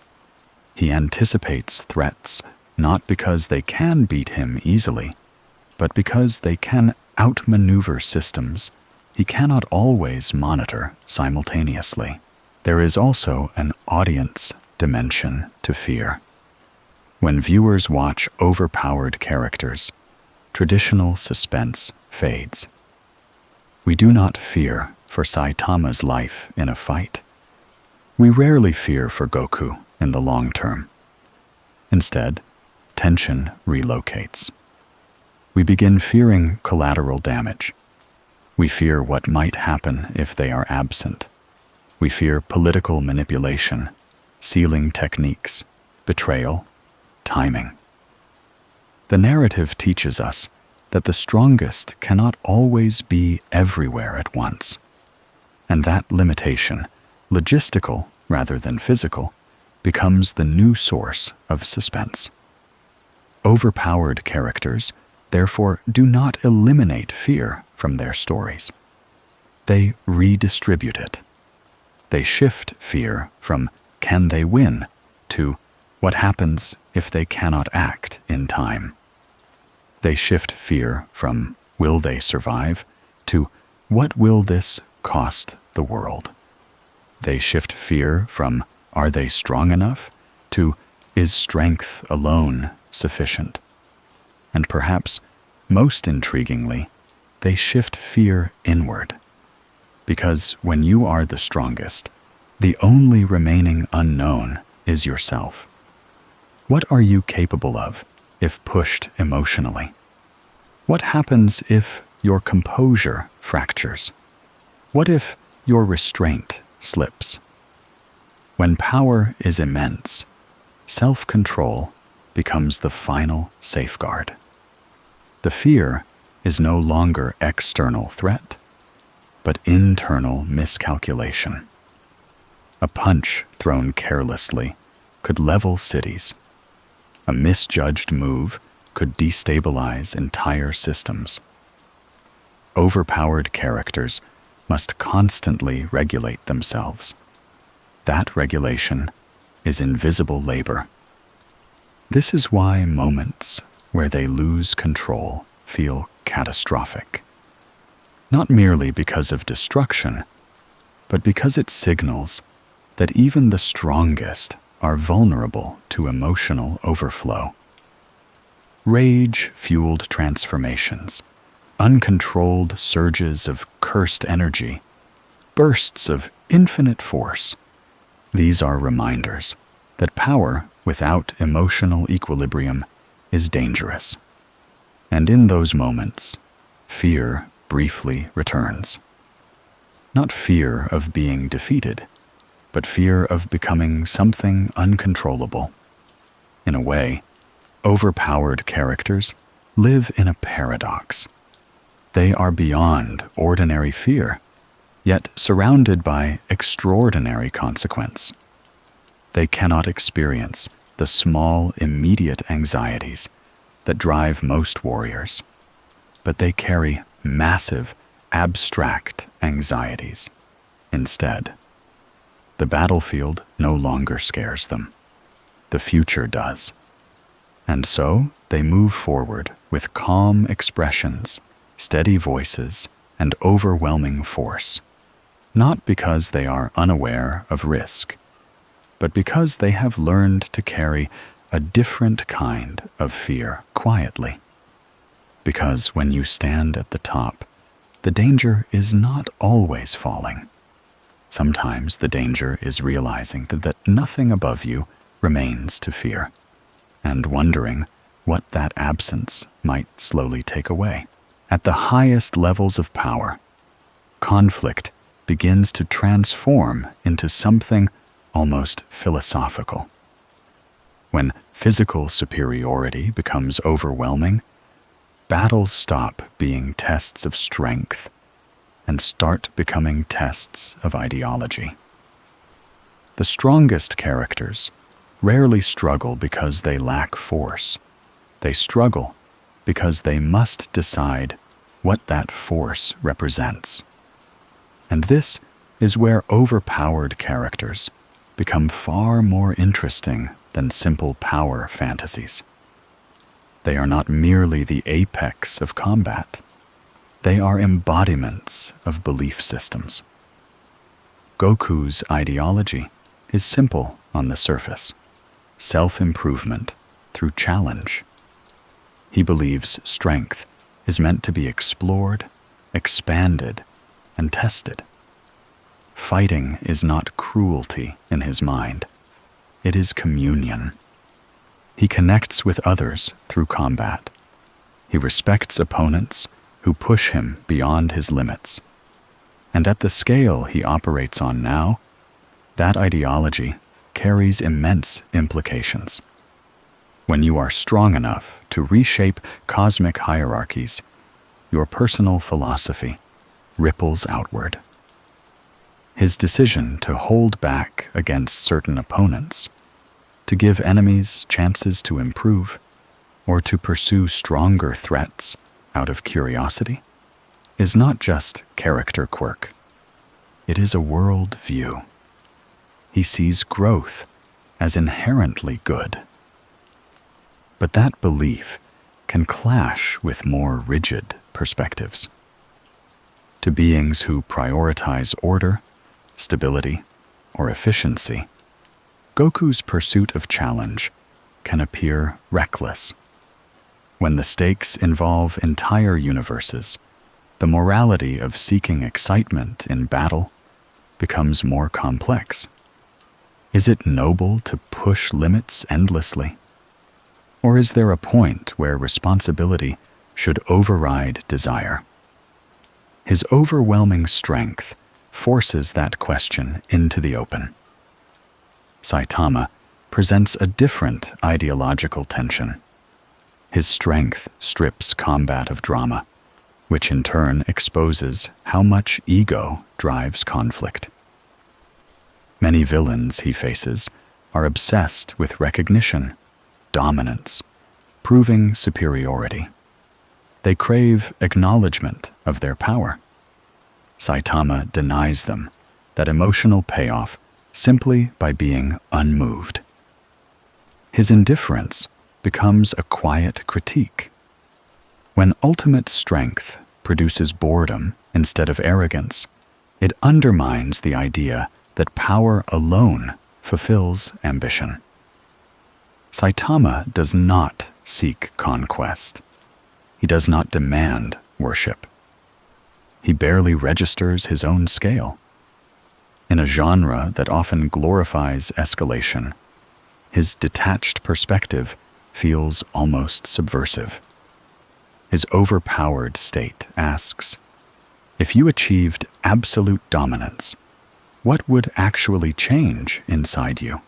He anticipates threats not because they can beat him easily, but because they can outmaneuver systems he cannot always monitor simultaneously. There is also an audience dimension to fear. When viewers watch overpowered characters, traditional suspense fades. We do not fear for Saitama's life in a fight. We rarely fear for Goku in the long term. Instead, tension relocates. We begin fearing collateral damage. We fear what might happen if they are absent. We fear political manipulation, sealing techniques, betrayal, timing. The narrative teaches us that the strongest cannot always be everywhere at once, and that limitation, logistical rather than physical, becomes the new source of suspense. Overpowered characters, therefore, do not eliminate fear from their stories. They redistribute it. They shift fear from "can they win" to "what happens if they cannot act in time." They shift fear from "will they survive" to "what will this cost the world?" They shift fear from "are they strong enough" to "is strength alone sufficient?" And perhaps most intriguingly, they shift fear inward. Because when you are the strongest, the only remaining unknown is yourself. What are you capable of if pushed emotionally? What happens if your composure fractures? What if your restraint slips? When power is immense, self-control becomes the final safeguard. The fear is no longer external threat, but internal miscalculation. A punch thrown carelessly could level cities. A misjudged move could destabilize entire systems. Overpowered characters must constantly regulate themselves. That regulation is invisible labor. This is why moments where they lose control feel catastrophic. Not merely because of destruction, but because it signals that even the strongest are vulnerable to emotional overflow. rage-fueled transformations, uncontrolled surges of cursed energy, bursts of infinite force. These are reminders that power without emotional equilibrium is dangerous. And in those moments, fear briefly returns. Not fear of being defeated, but fear of becoming something uncontrollable. In a way, overpowered characters live in a paradox. They are beyond ordinary fear, yet surrounded by extraordinary consequence. They cannot experience the small, immediate anxieties that drive most warriors, but they carry massive, abstract anxieties instead. The battlefield no longer scares them. The future does. And so they move forward with calm expressions, steady voices, and overwhelming force, not because they are unaware of risk, but because they have learned to carry a different kind of fear quietly. Because when you stand at the top, the danger is not always falling. Sometimes the danger is realizing that nothing above you remains to fear, and wondering what that absence might slowly take away. At the highest levels of power, conflict begins to transform into something almost philosophical. When physical superiority becomes overwhelming, battles stop being tests of strength and start becoming tests of ideology. The strongest characters rarely struggle because they lack force. They struggle because they must decide what that force represents. And this is where overpowered characters become far more interesting than simple power fantasies. They are not merely the apex of combat. They are embodiments of belief systems. Goku's ideology is simple on the surface: self-improvement through challenge. He believes strength is meant to be explored, expanded, and tested. Fighting is not cruelty in his mind. It is communion. He connects with others through combat. He respects opponents who push him beyond his limits. And at the scale he operates on now, that ideology carries immense implications. When you are strong enough to reshape cosmic hierarchies, your personal philosophy ripples outward. His decision to hold back against certain opponents, to give enemies chances to improve, or to pursue stronger threats out of curiosity, is not just character quirk. It is a world view. He sees growth as inherently good. But that belief can clash with more rigid perspectives. To beings who prioritize order, stability, or efficiency, Goku's pursuit of challenge can appear reckless. When the stakes involve entire universes, the morality of seeking excitement in battle becomes more complex. Is it noble to push limits endlessly? Or is there a point where responsibility should override desire? His overwhelming strength forces that question into the open. Saitama presents a different ideological tension. His strength strips combat of drama, which in turn exposes how much ego drives conflict. Many villains he faces are obsessed with recognition, dominance, proving superiority. They crave acknowledgement of their power. Saitama denies them that emotional payoff simply by being unmoved. His indifference becomes a quiet critique. When ultimate strength produces boredom instead of arrogance, it undermines the idea that power alone fulfills ambition. Saitama does not seek conquest. He does not demand worship. He barely registers his own scale. In a genre that often glorifies escalation, his detached perspective feels almost subversive. His overpowered state asks, if you achieved absolute dominance, what would actually change inside you?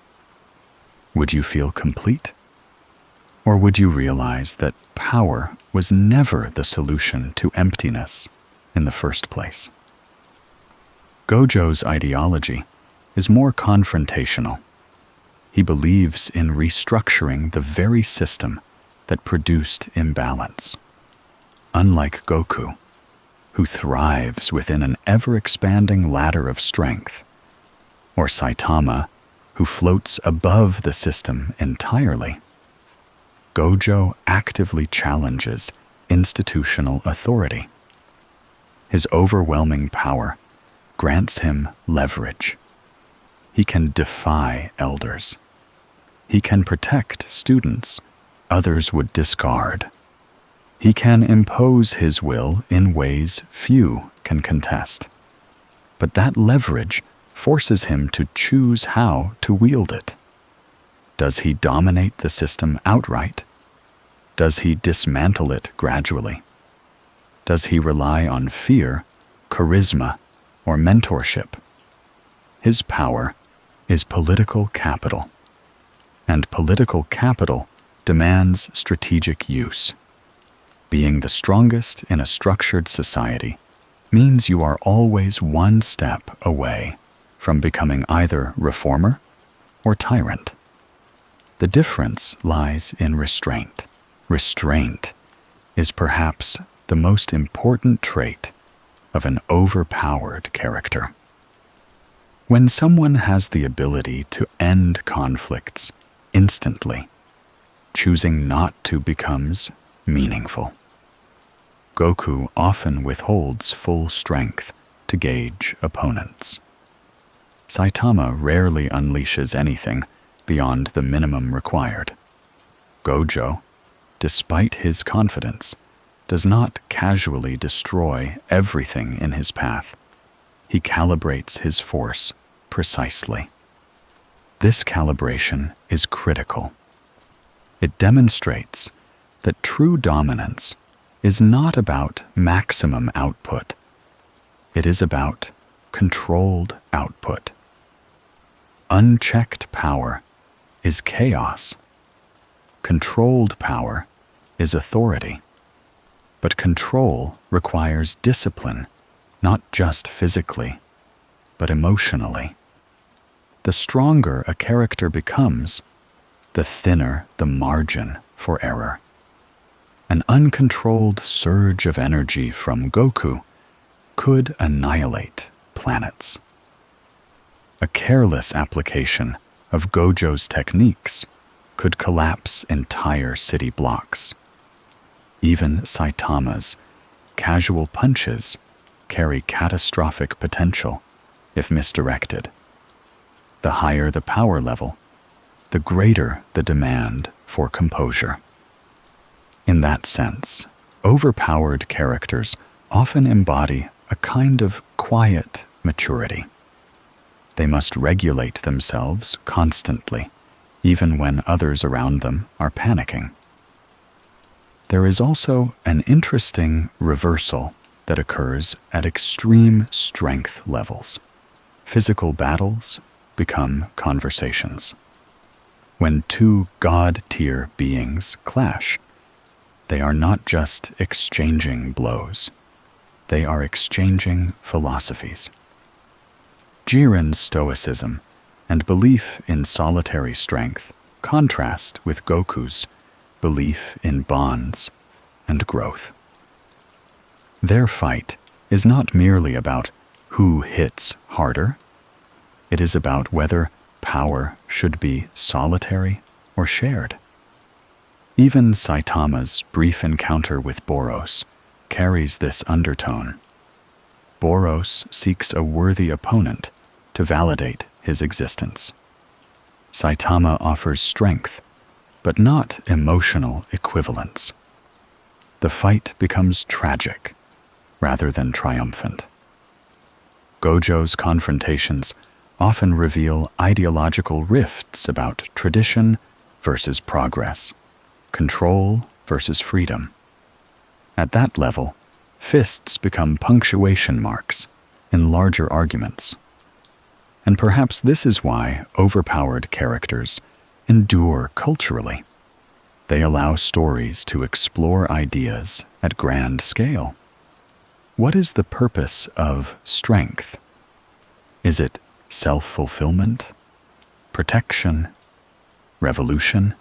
Would you feel complete? Or would you realize that power was never the solution to emptiness in the first place? Gojo's ideology is more confrontational. He believes in restructuring the very system that produced imbalance. Unlike Goku, who thrives within an ever-expanding ladder of strength, or Saitama, who floats above the system entirely, Gojo actively challenges institutional authority. His overwhelming power grants him leverage. He can defy elders. He can protect students others would discard. He can impose his will in ways few can contest. But that leverage forces him to choose how to wield it. Does he dominate the system outright? Does he dismantle it gradually? Does he rely on fear, charisma, or mentorship? His power is political capital, and political capital demands strategic use. Being the strongest in a structured society means you are always one step away from becoming either reformer or tyrant. The difference lies in restraint. Restraint is perhaps the most important trait of an overpowered character. When someone has the ability to end conflicts instantly, choosing not to becomes meaningful. Goku often withholds full strength to gauge opponents. Saitama rarely unleashes anything beyond the minimum required. Gojo, despite his confidence, does not casually destroy everything in his path. He calibrates his force precisely. This calibration is critical. It demonstrates that true dominance is not about maximum output. It is about controlled output. Unchecked power is chaos. Controlled power is authority. But control requires discipline, not just physically, but emotionally. The stronger a character becomes, the thinner the margin for error. An uncontrolled surge of energy from Goku could annihilate planets. A careless application of Gojo's techniques could collapse entire city blocks. Even Saitama's casual punches carry catastrophic potential if misdirected. The higher the power level, the greater the demand for composure. In that sense, overpowered characters often embody a kind of quiet maturity. They must regulate themselves constantly, even when others around them are panicking. There is also an interesting reversal that occurs at extreme strength levels. Physical battles become conversations. When two god-tier beings clash, they are not just exchanging blows. They are exchanging philosophies. Jiren's stoicism and belief in solitary strength contrast with Goku's belief in bonds and growth. Their fight is not merely about who hits harder. It is about whether power should be solitary or shared. Even Saitama's brief encounter with Boros carries this undertone. Boros seeks a worthy opponent to validate his existence. Saitama offers strength but not emotional equivalents. The fight becomes tragic rather than triumphant. Gojo's confrontations often reveal ideological rifts about tradition versus progress, control versus freedom. At that level, fists become punctuation marks in larger arguments. And perhaps this is why overpowered characters endure culturally. They allow stories to explore ideas at grand scale. What is the purpose of strength? Is it self-fulfillment, protection, revolution,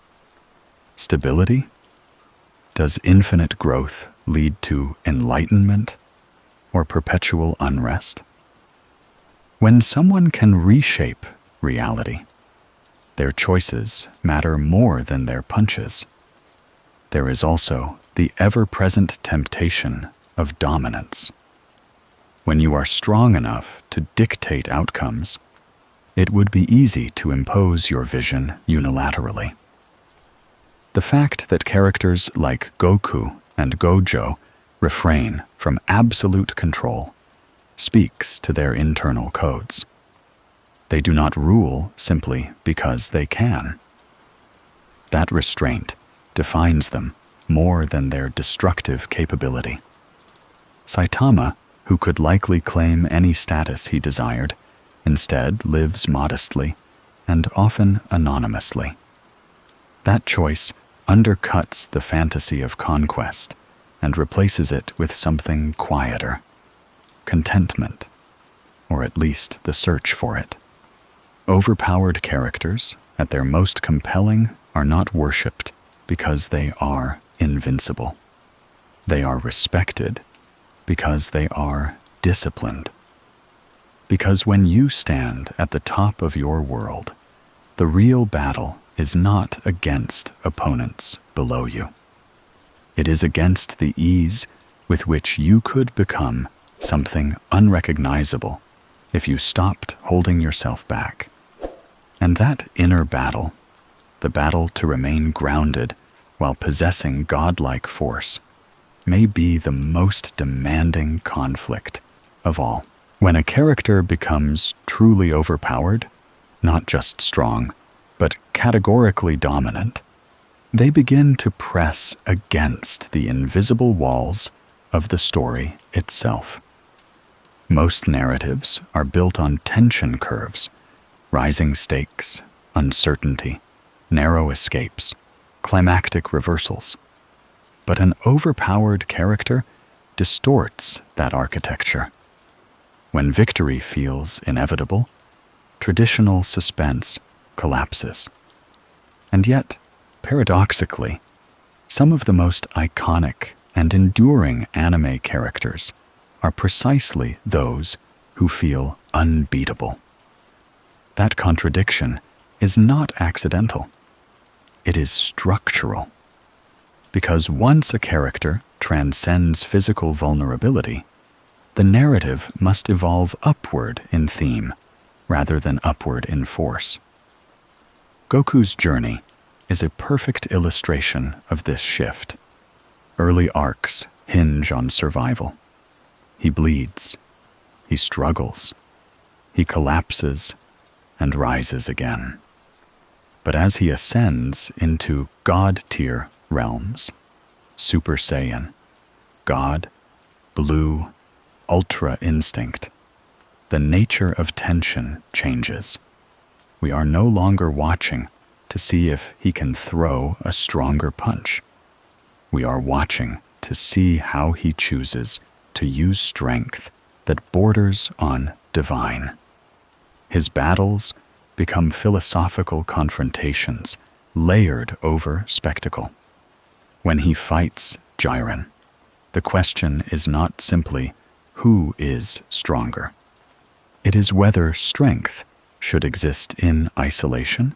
stability? Does infinite growth lead to enlightenment or perpetual unrest? When someone can reshape reality, their choices matter more than their punches. There is also the ever-present temptation of dominance. When you are strong enough to dictate outcomes, it would be easy to impose your vision unilaterally. The fact that characters like Goku and Gojo refrain from absolute control speaks to their internal codes. They do not rule simply because they can. That restraint defines them more than their destructive capability. Saitama, who could likely claim any status he desired, instead lives modestly and often anonymously. That choice undercuts the fantasy of conquest and replaces it with something quieter: contentment, or at least the search for it. Overpowered characters, at their most compelling, are not worshipped because they are invincible. They are respected because they are disciplined. Because when you stand at the top of your world, the real battle is not against opponents below you. It is against the ease with which you could become something unrecognizable if you stopped holding yourself back. And that inner battle, the battle to remain grounded while possessing godlike force, may be the most demanding conflict of all. When a character becomes truly overpowered, not just strong, but categorically dominant, they begin to press against the invisible walls of the story itself. Most narratives are built on tension curves, rising stakes, uncertainty, narrow escapes, climactic reversals. But an overpowered character distorts that architecture. When victory feels inevitable, traditional suspense collapses. And yet, paradoxically, some of the most iconic and enduring anime characters are precisely those who feel unbeatable. That contradiction is not accidental. It is structural. Because once a character transcends physical vulnerability, the narrative must evolve upward in theme rather than upward in force. Goku's journey is a perfect illustration of this shift. Early arcs hinge on survival. He bleeds, he struggles, he collapses and rises again. But as he ascends into God-tier realms, Super Saiyan, God, Blue, Ultra Instinct, the nature of tension changes. We are no longer watching to see if he can throw a stronger punch. We are watching to see how he chooses to use strength that borders on divine. His battles become philosophical confrontations layered over spectacle. When he fights Jiren, the question is not simply who is stronger. It is whether strength should exist in isolation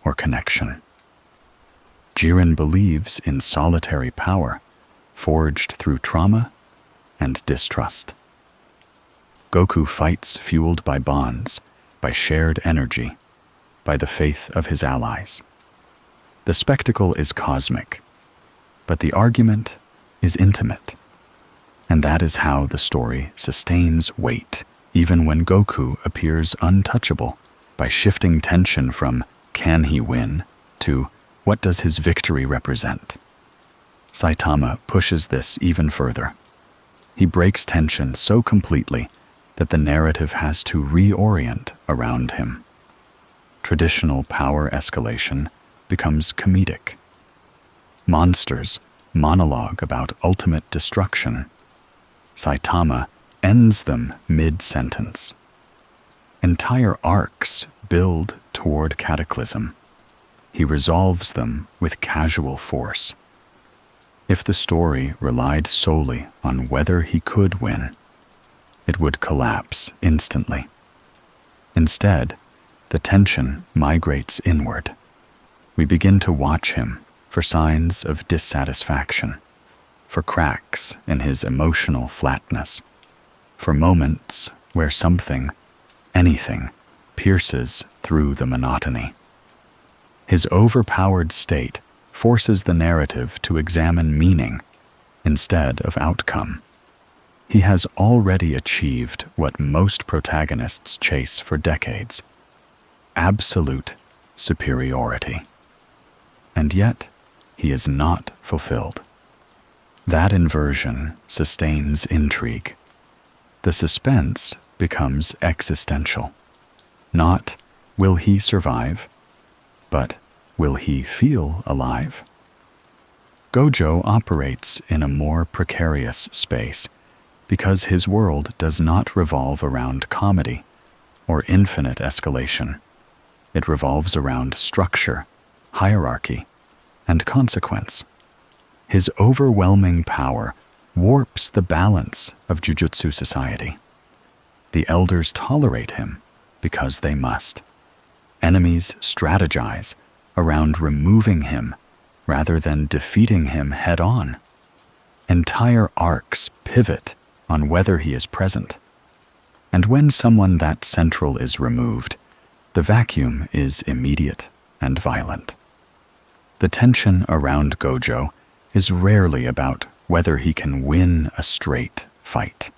or connection. Jiren believes in solitary power, forged through trauma and distrust. Goku fights fueled by bonds, by shared energy, by the faith of his allies. The spectacle is cosmic, but the argument is intimate. And that is how the story sustains weight, even when Goku appears untouchable, by shifting tension from "can he win" to "what does his victory represent?" Saitama pushes this even further. He breaks tension so completely that the narrative has to reorient around him. Traditional power escalation becomes comedic. Monsters monologue about ultimate destruction. Saitama ends them mid-sentence. Entire arcs build toward cataclysm. He resolves them with casual force. If the story relied solely on whether he could win, it would collapse instantly. Instead, the tension migrates inward. We begin to watch him for signs of dissatisfaction, for cracks in his emotional flatness, for moments where something, anything, pierces through the monotony. His overpowered state forces the narrative to examine meaning instead of outcome. He has already achieved what most protagonists chase for decades: absolute superiority. And yet, he is not fulfilled. That inversion sustains intrigue. The suspense becomes existential. Not, will he survive, but will he feel alive? Gojo operates in a more precarious space because his world does not revolve around comedy or infinite escalation. It revolves around structure, hierarchy, and consequence. His overwhelming power warps the balance of Jujutsu society. The elders tolerate him because they must. Enemies strategize around removing him rather than defeating him head-on. Entire arcs pivot on whether he is present. And when someone that central is removed, the vacuum is immediate and violent. The tension around Gojo is rarely about whether he can win a straight fight.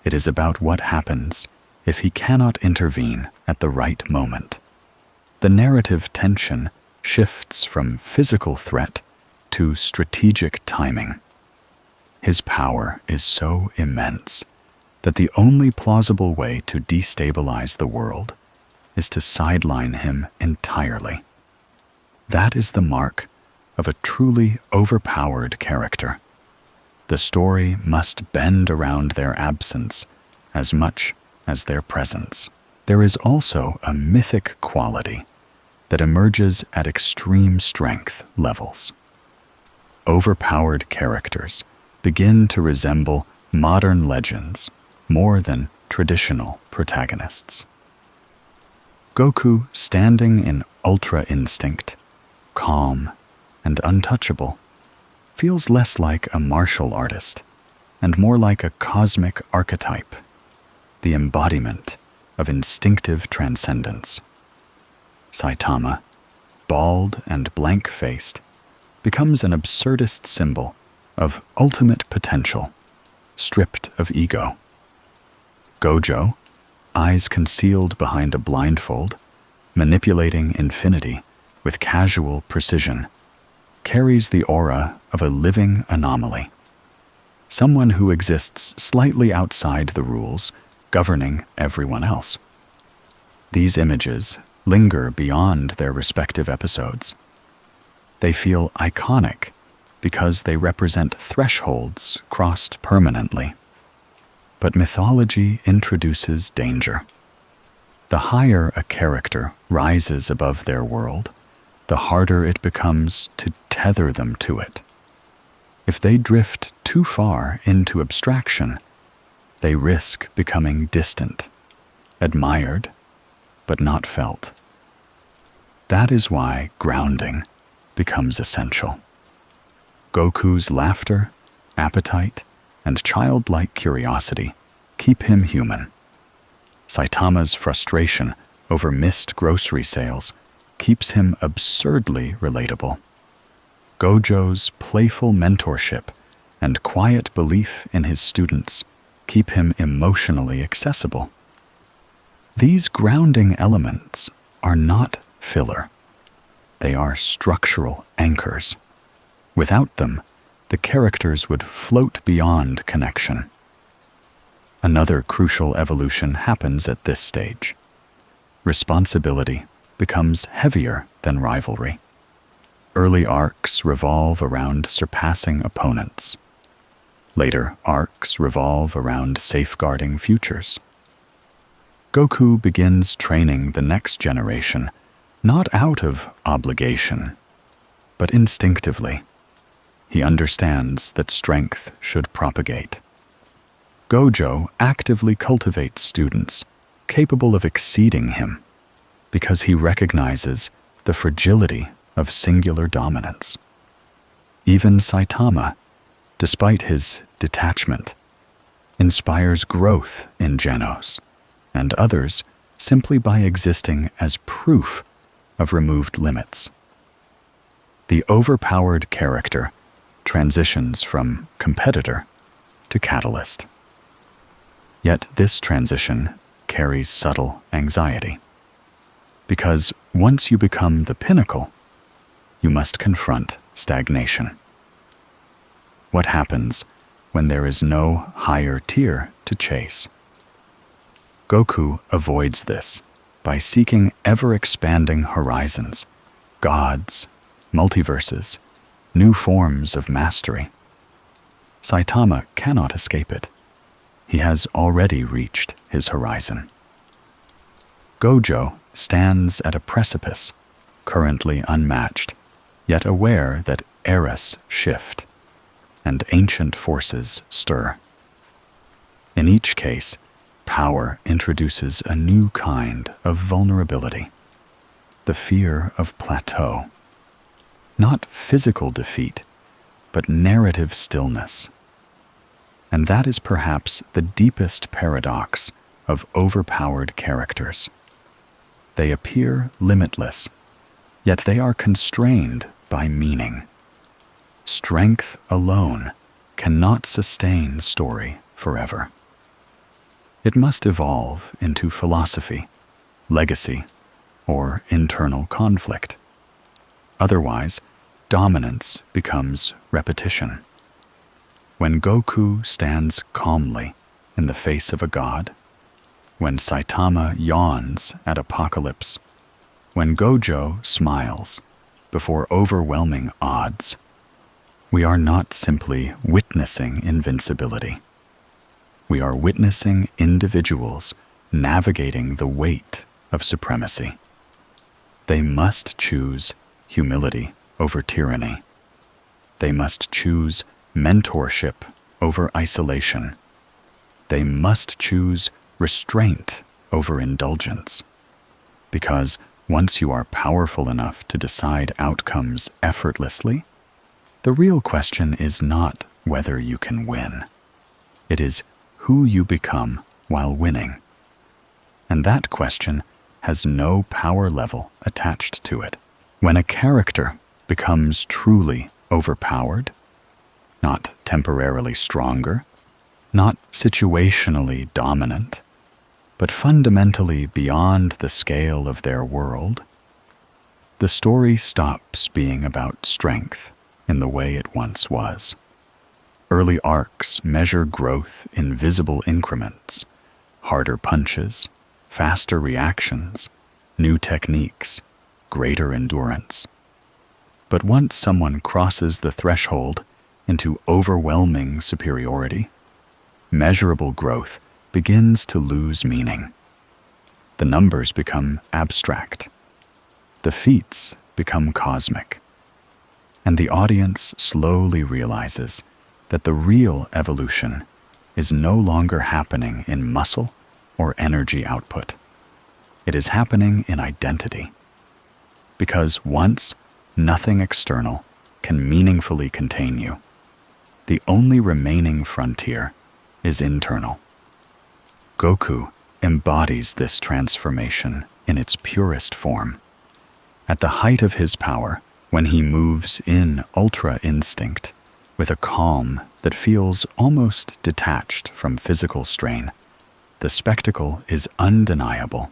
It is about what happens if he cannot intervene at the right moment. The narrative tension shifts from physical threat to strategic timing. His power is so immense that the only plausible way to destabilize the world is to sideline him entirely. That is the mark of a truly overpowered character. The story must bend around their absence as much as their presence. There is also a mythic quality that emerges at extreme strength levels. Overpowered characters begin to resemble modern legends more than traditional protagonists. Goku, standing in ultra instinct, calm and untouchable, feels less like a martial artist and more like a cosmic archetype, the embodiment of instinctive transcendence. Saitama, bald and blank-faced, becomes an absurdist symbol of ultimate potential, stripped of ego. Gojo, eyes concealed behind a blindfold, manipulating infinity with casual precision, carries the aura of a living anomaly, someone who exists slightly outside the rules governing everyone else. These images linger beyond their respective episodes. They feel iconic because they represent thresholds crossed permanently. But mythology introduces danger. The higher a character rises above their world, the harder it becomes to tether them to it. If they drift too far into abstraction, they risk becoming distant, admired, but not felt. That is why grounding becomes essential. Goku's laughter, appetite, and childlike curiosity keep him human. Saitama's frustration over missed grocery sales keeps him absurdly relatable. Gojo's playful mentorship and quiet belief in his students keep him emotionally accessible. These grounding elements are not filler. They are structural anchors. Without them, the characters would float beyond connection. Another crucial evolution happens at this stage. Responsibility becomes heavier than rivalry. Early arcs revolve around surpassing opponents. Later arcs revolve around safeguarding futures. Goku begins training the next generation not out of obligation, but instinctively. He understands that strength should propagate. Gojo actively cultivates students capable of exceeding him because he recognizes the fragility of singular dominance. Even Saitama, despite his detachment, inspires growth in Genos and others simply by existing as proof of removed limits. The overpowered character transitions from competitor to catalyst. Yet this transition carries subtle anxiety, because once you become the pinnacle, you must confront stagnation. What happens when there is no higher tier to chase? Goku avoids this by seeking ever-expanding horizons, gods, multiverses, new forms of mastery. Saitama cannot escape it. He has already reached his horizon. Gojo stands at a precipice, currently unmatched, yet aware that eras shift and ancient forces stir. In each case, power introduces a new kind of vulnerability, the fear of plateau. Not physical defeat, but narrative stillness. And that is perhaps the deepest paradox of overpowered characters. They appear limitless, yet they are constrained by meaning. Strength alone cannot sustain story forever. It must evolve into philosophy, legacy, or internal conflict. Otherwise, dominance becomes repetition. When Goku stands calmly in the face of a god, when Saitama yawns at apocalypse, when Gojo smiles before overwhelming odds, we are not simply witnessing invincibility. We are witnessing individuals navigating the weight of supremacy. They must choose humility over tyranny. They must choose mentorship over isolation. They must choose restraint over indulgence. Because once you are powerful enough to decide outcomes effortlessly, the real question is not whether you can win. It is who you become while winning. And that question has no power level attached to it. When a character becomes truly overpowered, not temporarily stronger, not situationally dominant, but fundamentally beyond the scale of their world, the story stops being about strength in the way it once was. Early arcs measure growth in visible increments, harder punches, faster reactions, new techniques, greater endurance. But once someone crosses the threshold into overwhelming superiority, measurable growth begins to lose meaning. The numbers become abstract. The feats become cosmic. And the audience slowly realizes that the real evolution is no longer happening in muscle or energy output. It is happening in identity. Because once nothing external can meaningfully contain you, the only remaining frontier is internal. Goku embodies this transformation in its purest form. At the height of his power, when he moves in ultra instinct, with a calm that feels almost detached from physical strain, the spectacle is undeniable.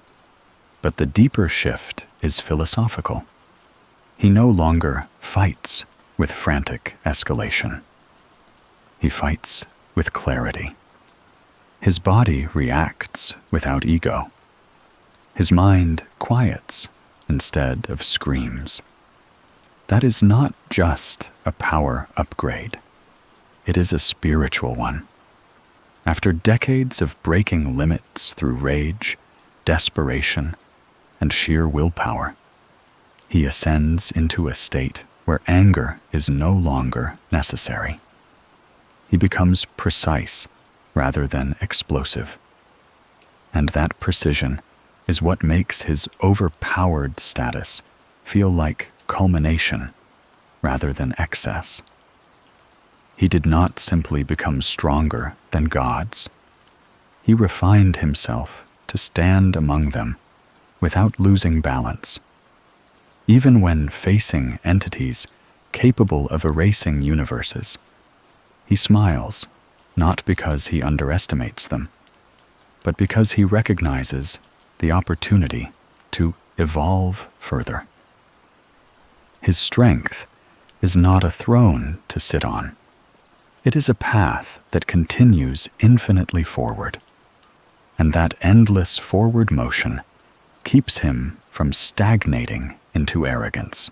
But the deeper shift is philosophical. He no longer fights with frantic escalation. He fights with clarity. His body reacts without ego. His mind quiets instead of screams. That is not just a power upgrade. It is a spiritual one. After decades of breaking limits through rage, desperation, and sheer willpower, he ascends into a state where anger is no longer necessary. He becomes precise rather than explosive. And that precision is what makes his overpowered status feel like culmination rather than excess. He did not simply become stronger than gods. He refined himself to stand among them without losing balance. Even when facing entities capable of erasing universes, he smiles, not because he underestimates them, but because he recognizes the opportunity to evolve further. His strength is not a throne to sit on. It is a path that continues infinitely forward, and that endless forward motion keeps him from stagnating into arrogance.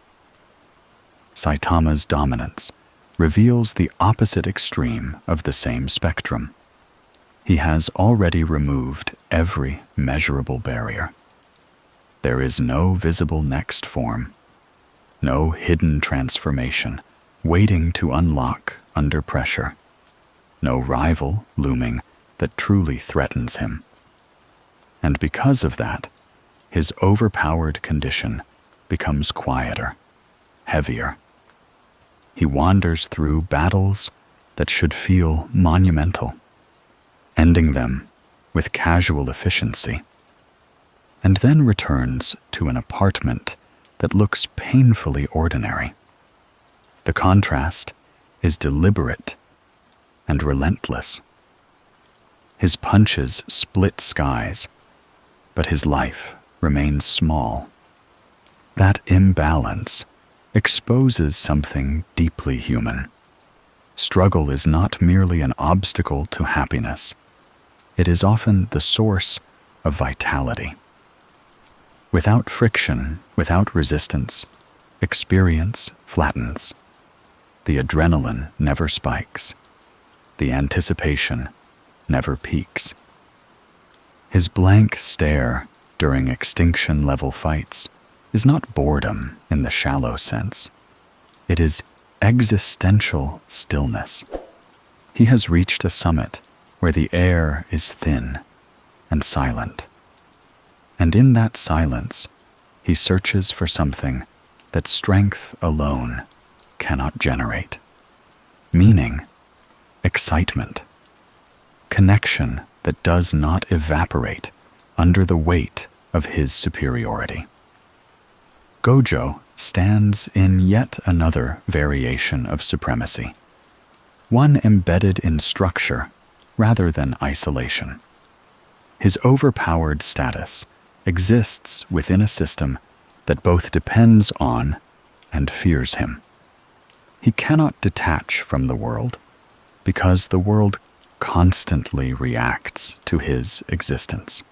Saitama's dominance reveals the opposite extreme of the same spectrum. He has already removed every measurable barrier. There is no visible next form, no hidden transformation waiting to unlock under pressure, no rival looming that truly threatens him. And because of that, his overpowered condition becomes quieter, heavier. He wanders through battles that should feel monumental, ending them with casual efficiency, and then returns to an apartment that looks painfully ordinary. The contrast is deliberate and relentless. His punches split skies, but his life remains small. That imbalance exposes something deeply human. Struggle is not merely an obstacle to happiness. It is often the source of vitality. Without friction, without resistance, experience flattens. The adrenaline never spikes. The anticipation never peaks. His blank stare during extinction-level fights is not boredom in the shallow sense. It is existential stillness. He has reached a summit where the air is thin and silent. And in that silence, he searches for something that strength alone cannot generate. Meaning, excitement, connection that does not evaporate under the weight of his superiority. Gojo stands in yet another variation of supremacy, one embedded in structure rather than isolation. His overpowered status exists within a system that both depends on and fears him. He cannot detach from the world because the world constantly reacts to his existence.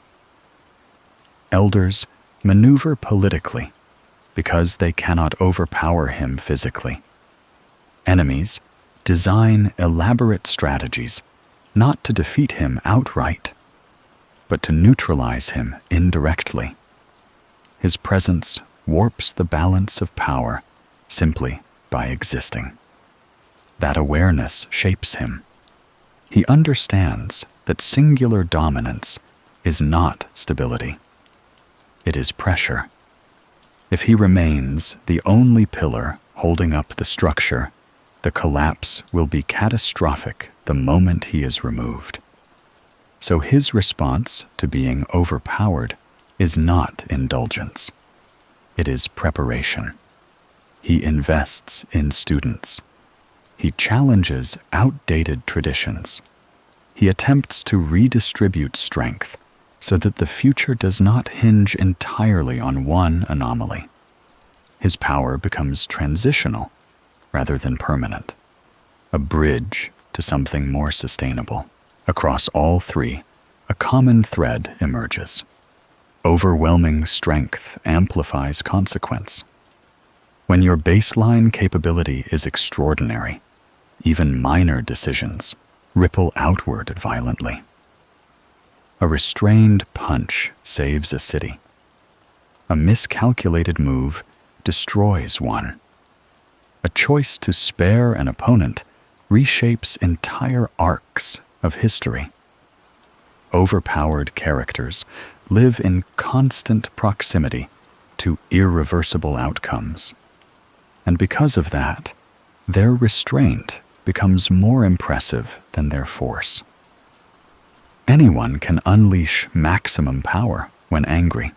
Elders maneuver politically because they cannot overpower him physically. Enemies design elaborate strategies not to defeat him outright, but to neutralize him indirectly. His presence warps the balance of power simply by existing. That awareness shapes him. He understands that singular dominance is not stability. It is pressure. If he remains the only pillar holding up the structure, the collapse will be catastrophic the moment he is removed. So his response to being overpowered is not indulgence. It is preparation. He invests in students. He challenges outdated traditions. He attempts to redistribute strength so that the future does not hinge entirely on one anomaly. His power becomes transitional rather than permanent, a bridge to something more sustainable. Across all three, a common thread emerges. Overwhelming strength amplifies consequence. When your baseline capability is extraordinary, even minor decisions ripple outward violently. A restrained punch saves a city. A miscalculated move destroys one. A choice to spare an opponent reshapes entire arcs of history. Overpowered characters live in constant proximity to irreversible outcomes. And because of that, their restraint becomes more impressive than their force. Anyone can unleash maximum power when angry.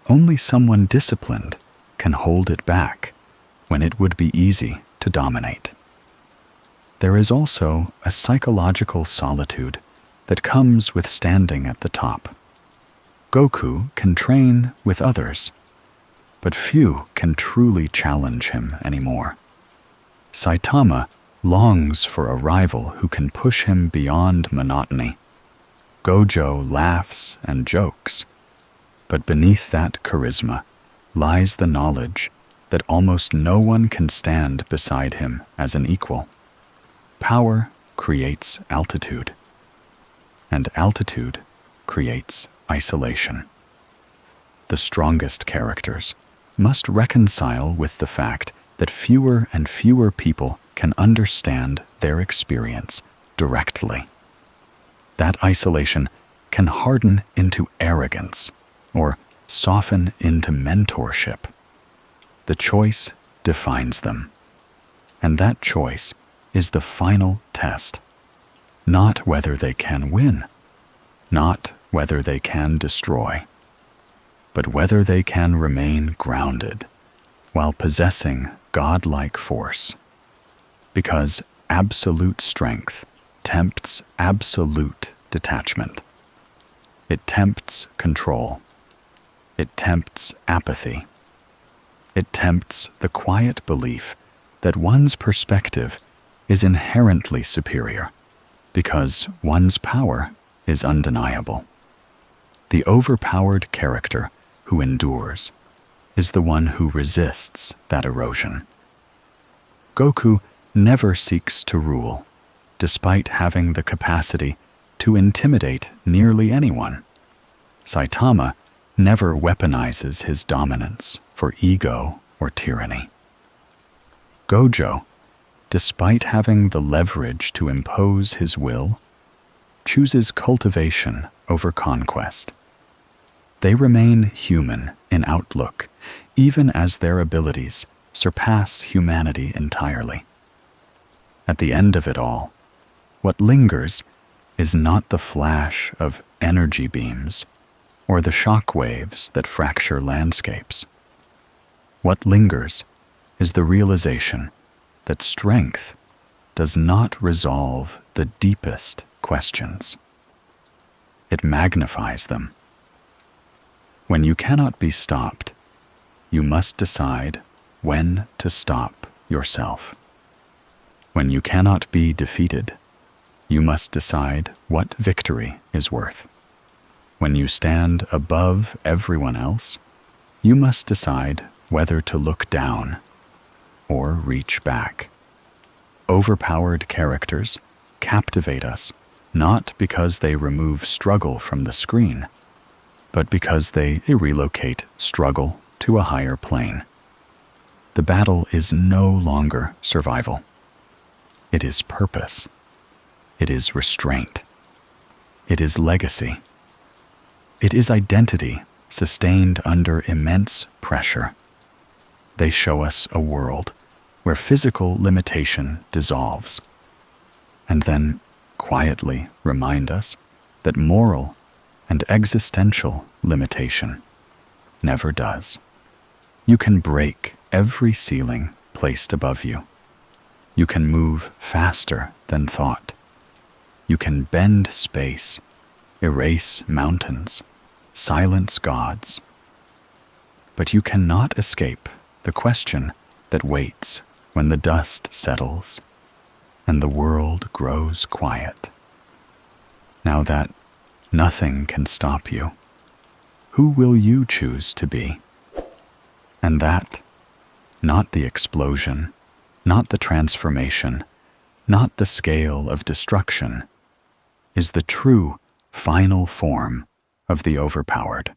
Only someone disciplined can hold it back when it would be easy to dominate. There is also a psychological solitude that comes with standing at the top. Goku can train with others, but few can truly challenge him anymore. Saitama longs for a rival who can push him beyond monotony. Gojo laughs and jokes, but beneath that charisma lies the knowledge that almost no one can stand beside him as an equal. Power creates altitude, and altitude creates isolation. The strongest characters must reconcile with the fact that fewer and fewer people can understand their experience directly. That isolation can harden into arrogance or soften into mentorship. The choice defines them, and that choice is the final test. Not whether they can win, not whether they can destroy, but whether they can remain grounded while possessing godlike force. Because absolute strength tempts absolute detachment. It tempts control. It tempts apathy. It tempts the quiet belief that one's perspective is inherently superior because one's power is undeniable. The overpowered character who endures is the one who resists that erosion. Goku never seeks to rule, despite having the capacity to intimidate nearly anyone. Saitama never weaponizes his dominance for ego or tyranny. Gojo, despite having the leverage to impose his will, chooses cultivation over conquest. They remain human in outlook, even as their abilities surpass humanity entirely. At the end of it all, what lingers is not the flash of energy beams or the shock waves that fracture landscapes. What lingers is the realization that strength does not resolve the deepest questions. It magnifies them. When you cannot be stopped, you must decide when to stop yourself. When you cannot be defeated, you must decide what victory is worth. When you stand above everyone else, you must decide whether to look down or reach back. Overpowered characters captivate us not because they remove struggle from the screen, but because they relocate struggle to a higher plane. The battle is no longer survival. It is purpose. It is restraint. It is legacy. It is identity sustained under immense pressure. They show us a world where physical limitation dissolves, and then quietly remind us that moral and existential limitation never does. You can break every ceiling placed above you. You can move faster than thought. You can bend space, erase mountains, silence gods. But you cannot escape the question that waits when the dust settles and the world grows quiet. Now that nothing can stop you, who will you choose to be? And that, not the explosion, not the transformation, not the scale of destruction, is the true final form of the overpowered.